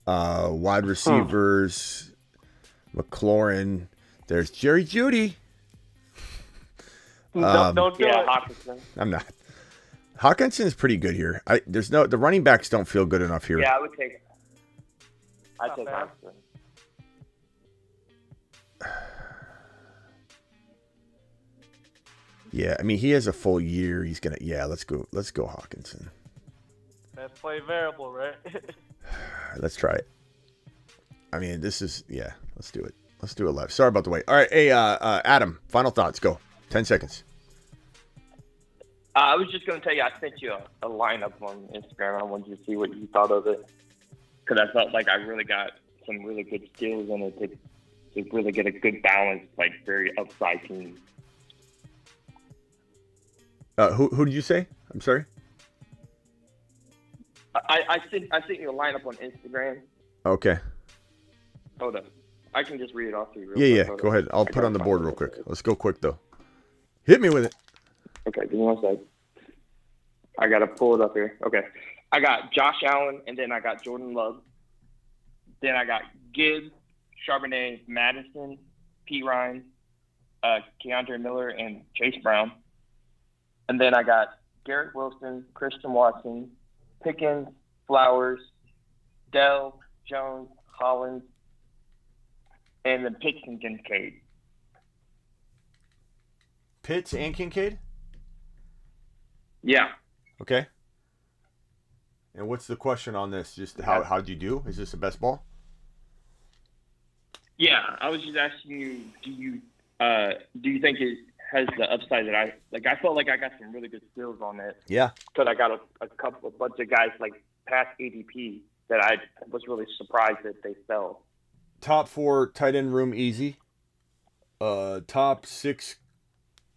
Wide receivers, McLaurin. There's Jerry Jeudy. Don't do it. Hawkinson. I'm not. Hawkinson is pretty good here. The running backs don't feel good enough here. Yeah, I would take. I'd take Hawkinson. Yeah, I mean he has a full year. He's gonna. Yeah, let's go Hawkinson. Let's play variable, right? Let's try it. I mean, this is let's do it. Let's do it live. Sorry about the wait. All right, hey, Adam, final thoughts. Go. 10 seconds. I was just going to tell you, I sent you a lineup on Instagram. I wanted you to see what you thought of it. Because I felt like I really got some really good skills in it to really get a good balance, like very upside team. Who did you say? I'm sorry? I sent you a lineup on Instagram. Okay. Hold up. I can just read it off to you. Yeah. Go ahead. I'll put it on the board real quick. Let's go quick, though. Hit me with it. Okay, give me 1 sec. I got to pull it up here. Okay. I got Josh Allen, and then I got Jordan Love. Then I got Gibbs, Charbonnet, Madison, P. Ryan, Keandre Miller, and Chase Brown. And then I got Garrett Wilson, Christian Watson, Pickens, Flowers, Dell, Jones, Hollins, and then Pitts and Kincaid. Pitts and Kincaid? Yeah. Okay. And what's the question on this? Just how'd you do? Is this the best ball? Yeah, I was just asking you, do you think it has the upside that I felt like I got some really good skills on it. Yeah. Because I got a bunch of guys like past ADP that I was really surprised that they fell. Top 4 tight end room easy. Top 6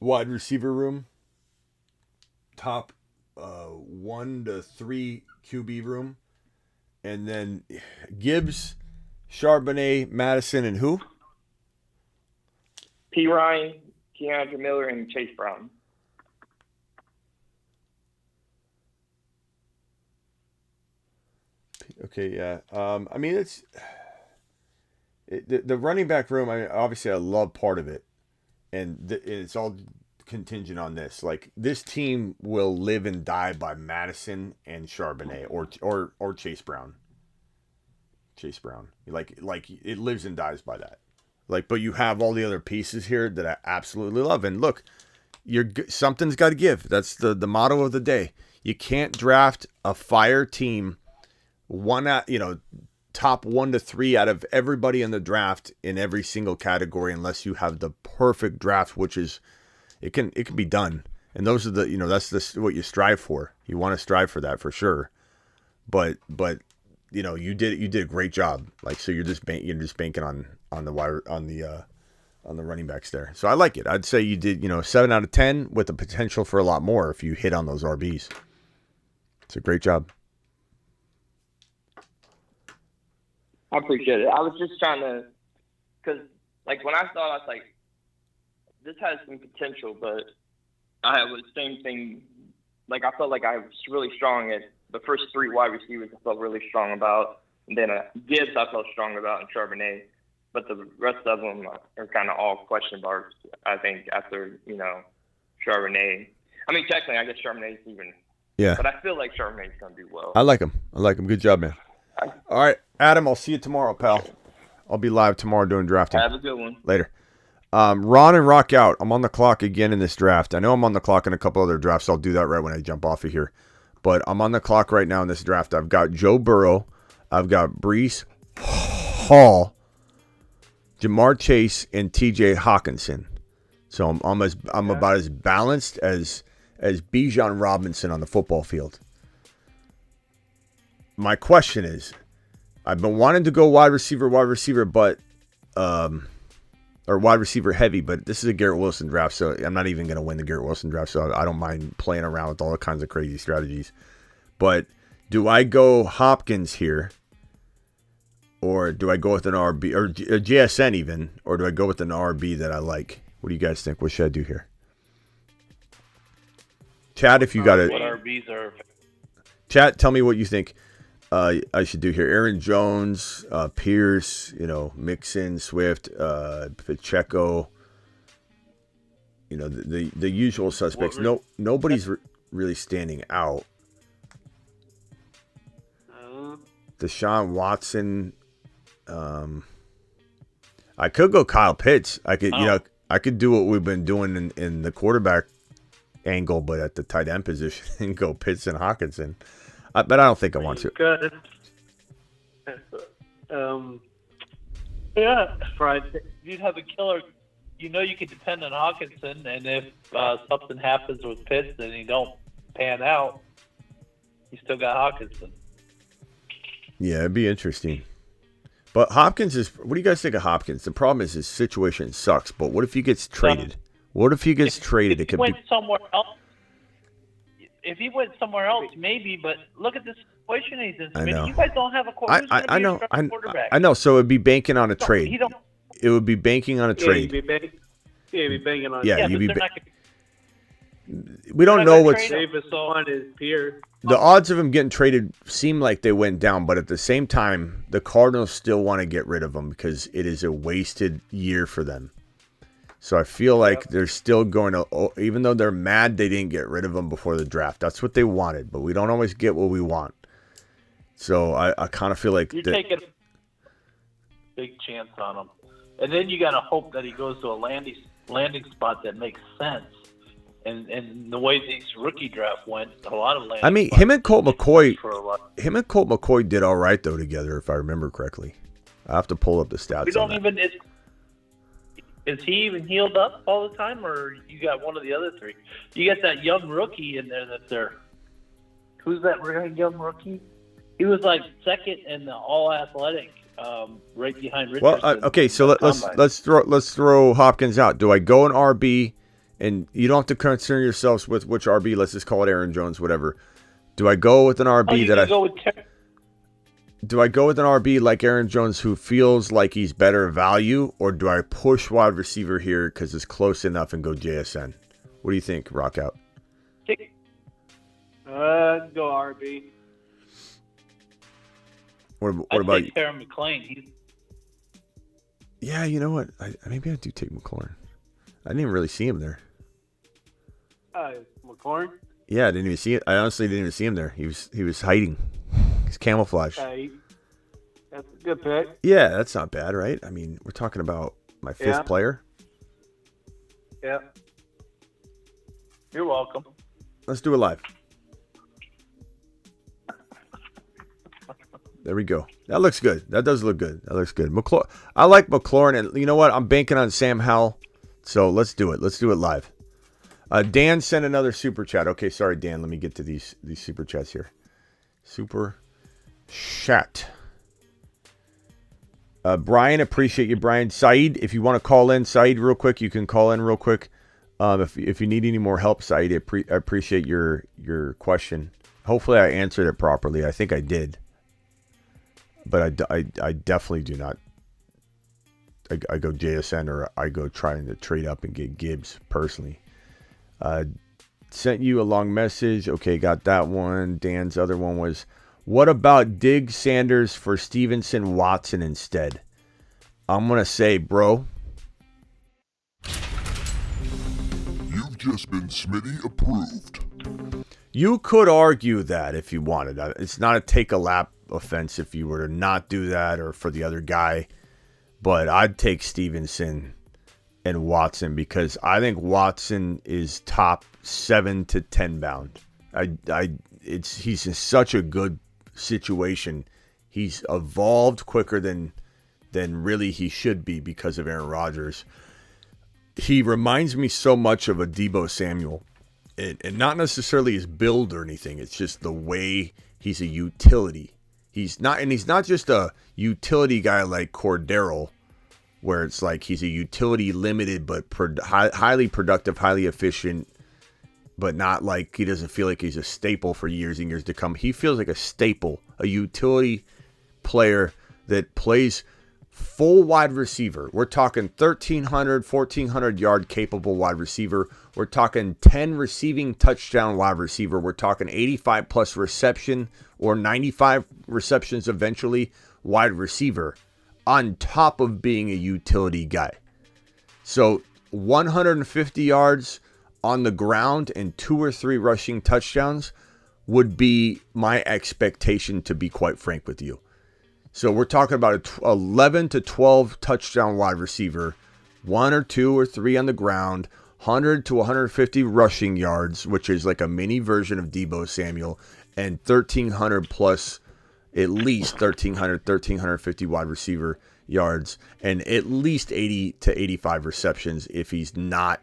wide receiver room. Top 1 to 3 QB room. And then Gibbs, Charbonnet, Madison, and who? P. Ryan, Keandre Miller, and Chase Brown. Okay, yeah. I mean, the running back room. I mean, obviously, I love part of it, and it's all contingent on this. Like, this team will live and die by Madison and Charbonnet, or Chase Brown. Chase Brown, like it lives and dies by that. Like, but you have all the other pieces here that I absolutely love. And look, something's got to give. That's the motto of the day. You can't draft a fire team top 1 to 3 out of everybody in the draft in every single category unless you have the perfect draft, which is it can be done. And those are that's what you strive for. You want to strive for that for sure. But you did a great job. Like, so you're just banking on the wire on the running backs there. So I like it. I'd say you did 7 out of 10 with the potential for a lot more if you hit on those RBs. It's a great job. I appreciate it. I was just trying to, because like when I saw it, I was like, this has some potential, but I was same thing. Like, I felt like I was really strong at the first 3 wide receivers. I felt really strong about, and then Gibbs I felt strong about, and Charbonnet. But the rest of them are kind of all question marks, I think, after Charbonnet. I mean, technically, I guess Charbonnet's even. Yeah. But I feel like Charbonnet's gonna do well. I like him. Good job, man. All right, Adam, I'll see you tomorrow, pal. I'll be live tomorrow doing drafting. Have a good one. Later. Ron and Rock out. I'm on the clock again in this draft. I know I'm on the clock in a couple other drafts. So I'll do that right when I jump off of here. But I'm on the clock right now in this draft. I've got Joe Burrow. I've got Breece Hall, Jamar Chase, and TJ Hawkinson. So I'm about as balanced as Bijan Robinson on the football field. My question is, I've been wanting to go wide receiver, but or wide receiver heavy, but this is a Garrett Wilson draft, so I'm not even going to win the Garrett Wilson draft, so I don't mind playing around with all kinds of crazy strategies. But do I go Hopkins here, or do I go with an RB, or a JSN even, or do I go with an RB that I like? What do you guys think? What should I do here? Chad, if you got it. What RBs are? Chat, tell me what you think I should do here. Aaron Jones, Pierce, Mixon, Swift, Pacheco. The usual suspects. Nobody's really standing out. Deshaun Watson. I could go Kyle Pitts. I could, I could do what we've been doing in the quarterback angle, but at the tight end position and go Pitts and Hawkinson. But I don't think I want to. Good. Yeah, Friday. You'd have a killer. You could depend on Hawkinson, and if something happens with Pitts and he don't pan out, you still got Hawkinson. Yeah, it'd be interesting. But Hopkins is. What do you guys think of Hopkins? The problem is his situation sucks. But what if he gets traded? What if he gets traded? It could be somewhere else. If he went somewhere else, maybe. But look at the situation he's in. I know. You guys don't have a quarterback. I know. I know. So it'd be banking on a trade. It would be banking on a trade. You'd be banking on. Yeah, you'd be. We don't know what's. Davis on his peer. The odds of him getting traded seem like they went down, but at the same time, the Cardinals still want to get rid of him because it is a wasted year for them. So I feel like they're still going to, even though they're mad they didn't get rid of him before the draft. That's what they wanted, but we don't always get what we want. So I kind of feel like you're taking a big chance on him, and then you got to hope that he goes to a landing spot that makes sense. And the way these rookie draft went, a lot of landing. I mean, him and Colt McCoy did all right though together, if I remember correctly. I have to pull up the stats. We don't even. Is he even healed up all the time, or you got one of the other three? You got that young rookie in there that they're. Who's that young rookie? He was like second in the all athletic, right behind Richardson. Well, okay, so let's throw Hopkins out. Do I go an RB, and you don't have to concern yourselves with which RB? Let's just call it Aaron Jones, whatever. Do I go with an RB Do I go with an RB like Aaron Jones who feels like he's better value, or do I push wide receiver here because it's close enough and go JSN? What do you think, Rockout? Go RB. What about you? Terry McLean. Yeah, you know what? Maybe I do take McLaurin. I didn't even really see him there. McLaurin? Yeah, I didn't even see it. I honestly didn't even see him there. He was hiding. He's camouflage. That's a good pick. Yeah, that's not bad, right? I mean, we're talking about my fifth player. Yeah. You're welcome. Let's do it live. There we go. That looks good. That does look good. That looks good. I like McLaurin, and you know what? I'm banking on Sam Howell. So let's do it. Let's do it live. Dan sent another super chat. Okay, sorry, Dan. Let me get to these super chats here. Super chat. Brian, appreciate you, Brian. Saeed, if you want to call in, Saeed, real quick, you can call in real quick. If you need any more help, Saeed, I appreciate your question. Hopefully, I answered it properly. I think I did, but I definitely do not. I go JSN, or I go trying to trade up and get Gibbs personally. Sent you a long message. Okay, got that one. Dan's other one was, what about Diggs Sanders for Stevenson Watson instead? I'm going to say, bro. You've just been Smitty approved. You could argue that if you wanted. It's not a take a lap offense if you were to not do that or for the other guy. But I'd take Stevenson and Watson because I think Watson is top 7 to 10 bound. He's in such a good situation. He's evolved quicker than really he should be because of Aaron Rodgers. He reminds me so much of a Deebo Samuel, and not necessarily his build or anything. It's just the way he's a utility. He's not just a utility guy like Cordero, where it's like he's a utility limited but highly productive, highly efficient, but not like he doesn't feel like he's a staple for years and years to come. He feels like a staple, a utility player that plays full wide receiver. We're talking 1,300, 1,400 yard capable wide receiver. We're talking 10 receiving touchdown wide receiver. We're talking 85 plus reception or 95 receptions eventually wide receiver on top of being a utility guy. So 150 yards on the ground and 2 or 3 rushing touchdowns would be my expectation, to be quite frank with you. So we're talking about 11 to 12 touchdown wide receiver, 1 or 2 or 3 on the ground, 100 to 150 rushing yards, which is like a mini version of Deebo Samuel, and 1,300 plus, at least 1,300, 1,350 wide receiver yards, and at least 80 to 85 receptions if he's not,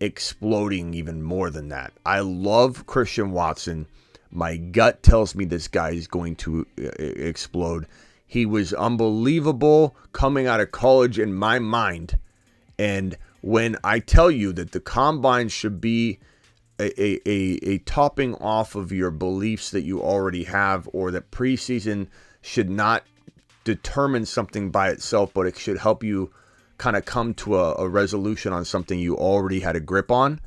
exploding even more than that. I love Christian Watson. My gut tells me this guy is going to explode. He was unbelievable coming out of college in my mind. And when I tell you that the combine should be a topping off of your beliefs that you already have, or that preseason should not determine something by itself, but it should help you kind of come to a resolution on something you already had a grip on.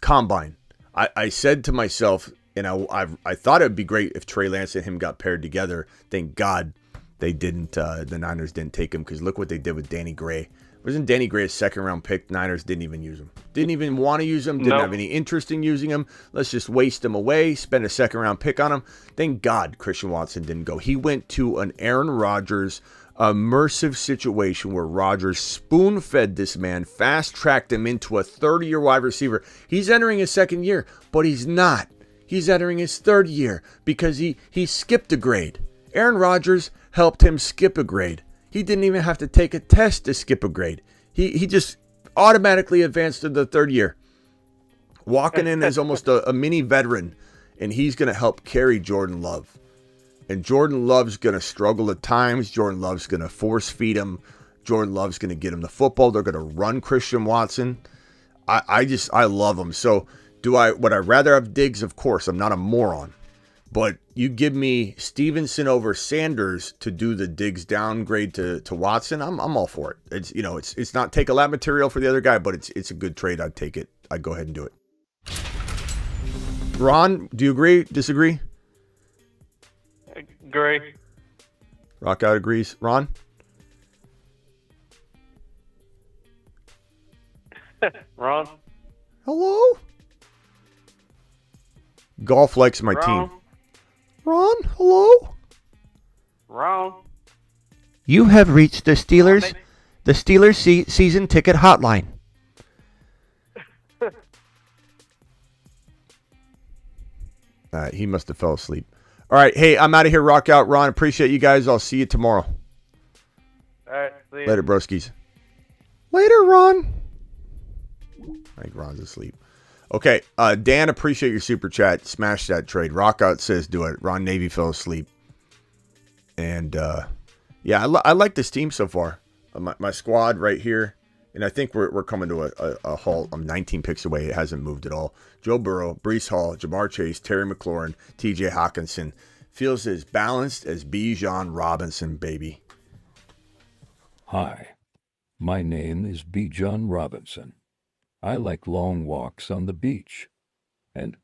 Combine. I said to myself, and I thought it'd be great if Trey Lance and him got paired together. Thank God they didn't. The Niners didn't take him, because look what they did with Danny Gray Wasn't Danny Gray a second-round pick? Niners didn't even use him. Didn't even want to use him. Didn't have any interest in using him. Let's just waste him away, spend a second-round pick on him. Thank God Christian Watson didn't go. He went to an Aaron Rodgers immersive situation where Rodgers spoon-fed this man, fast-tracked him into a 30-year wide receiver. He's entering his second year, but he's not. He's entering his third year because he skipped a grade. Aaron Rodgers helped him skip a grade. He didn't even have to take a test to skip a grade. He just automatically advanced to the third year. Walking in as almost a mini veteran, and he's going to help carry Jordan Love. And Jordan Love's going to struggle at times. Jordan Love's going to force feed him. Jordan Love's going to get him the football. They're going to run Christian Watson. I love him. So would I rather have Diggs? Of course, I'm not a moron. But you give me Stevenson over Sanders to do the Diggs downgrade to Watson, I'm all for it. It's not take a lab material for the other guy, but it's a good trade. I'd take it. I'd go ahead and do it. Ron, do you agree? Disagree? Agree. Rock out agrees. Ron? Ron? Hello? Golf likes my team. Ron, hello? Ron? You have reached the Steelers season ticket hotline. He must have fell asleep. All right, hey, I'm out of here. Rock out, Ron. Appreciate you guys. I'll see you tomorrow. All right, see you. Later, broskies. Later, Ron. I think Ron's asleep. Okay, Dan, appreciate your super chat. Smash that trade. Rockout says do it. Ron Navy fell asleep. And, yeah, I like this team so far. My squad right here. And I think we're coming to a halt. I'm 19 picks away. It hasn't moved at all. Joe Burrow, Breece Hall, Jamar Chase, Terry McLaurin, TJ Hawkinson. Feels as balanced as Bijan Robinson, baby. Hi, my name is Bijan Robinson. I like long walks on the beach. And,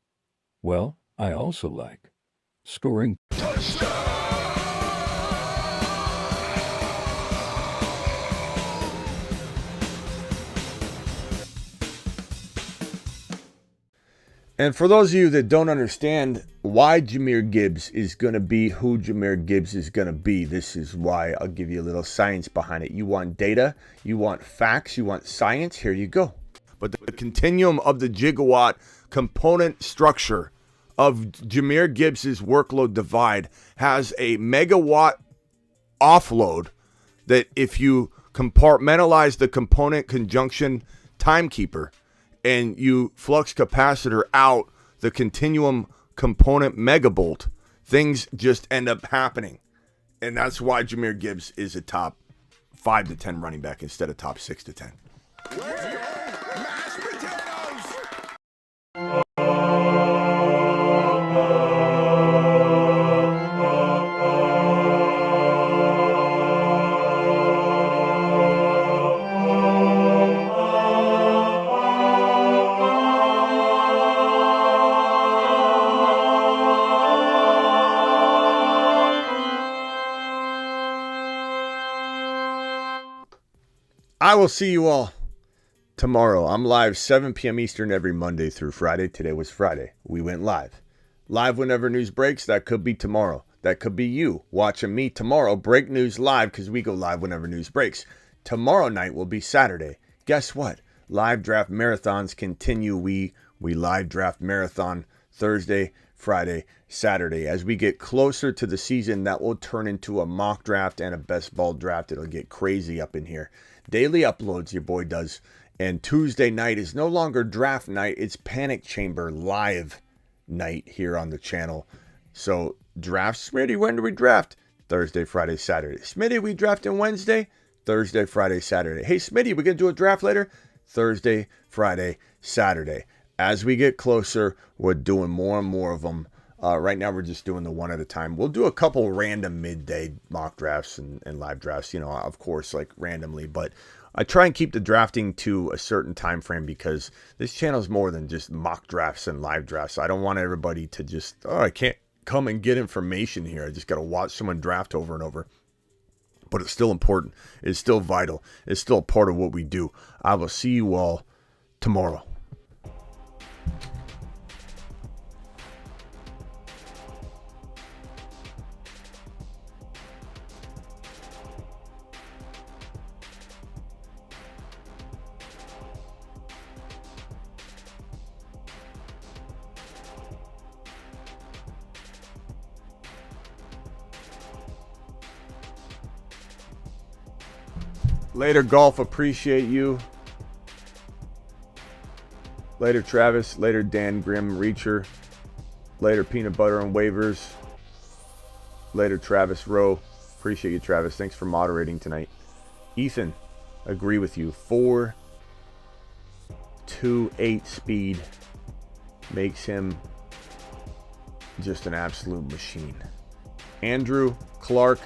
well, I also like scoring touchdowns. And for those of you that don't understand why Jahmyr Gibbs is going to be who Jahmyr Gibbs is going to be, this is why. I'll give you a little science behind it. You want data, you want facts, you want science, here you go. But the continuum of the gigawatt component structure of Jahmyr Gibbs' workload divide has a megawatt offload that if you compartmentalize the component conjunction timekeeper and you flux capacitor out the continuum component megabolt, things just end up happening. And that's why Jahmyr Gibbs is a top 5 to 10 running back instead of top 6 to 10. I will see you all tomorrow. I'm live 7 p.m. Eastern every Monday through Friday. Today was Friday. We went live. Live whenever news breaks. That could be tomorrow. That could be you watching me tomorrow. Break news live because we go live whenever news breaks. Tomorrow night will be Saturday. Guess what? Live draft marathons continue. We live draft marathon Thursday, Friday, Saturday. As we get closer to the season, that will turn into a mock draft and a best ball draft. It'll get crazy up in here. Daily uploads, your boy does. And Tuesday night is no longer draft night. It's Panic Chamber live night here on the channel. So draft, Smitty, when do we draft? Thursday, Friday, Saturday. Smitty, we drafting Wednesday? Thursday, Friday, Saturday. Hey, Smitty, we going to do a draft later? Thursday, Friday, Saturday. As we get closer, we're doing more and more of them. Right now, we're just doing the one at a time. We'll do a couple random midday mock drafts and live drafts, you know, of course, like randomly. But I try and keep the drafting to a certain time frame because this channel is more than just mock drafts and live drafts. I don't want everybody to just, I can't come and get information here. I just got to watch someone draft over and over. but it's still important. It's still vital. It's still a part of what we do. I will see you all tomorrow. Later, Golf. Appreciate you. Later, Travis. Later, Dan Grim Reacher. Later, Peanut Butter on Waivers. Later, Travis Rowe. Appreciate you, Travis. Thanks for moderating tonight. Ethan, agree with you. 4.28 speed makes him just an absolute machine. Andrew Clark,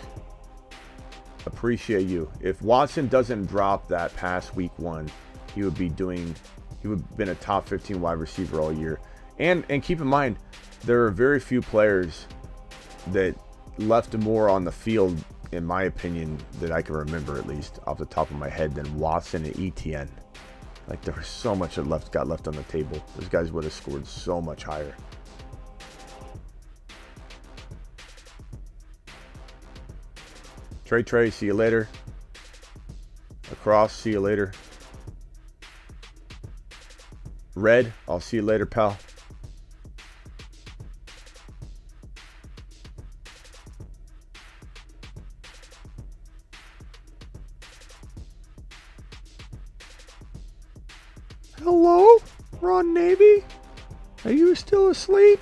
appreciate you. If Watson doesn't drop that past week 1, he would have been a top 15 wide receiver all year. And keep in mind, there are very few players that left more on the field, in my opinion, that I can remember, at least off the top of my head, than Watson and ETN. Like, there was so much that got left on the table. Those guys would have scored so much higher. Trey, see you later. Across, see you later. Red, I'll see you later, pal. Hello, Ron Navy? Are you still asleep?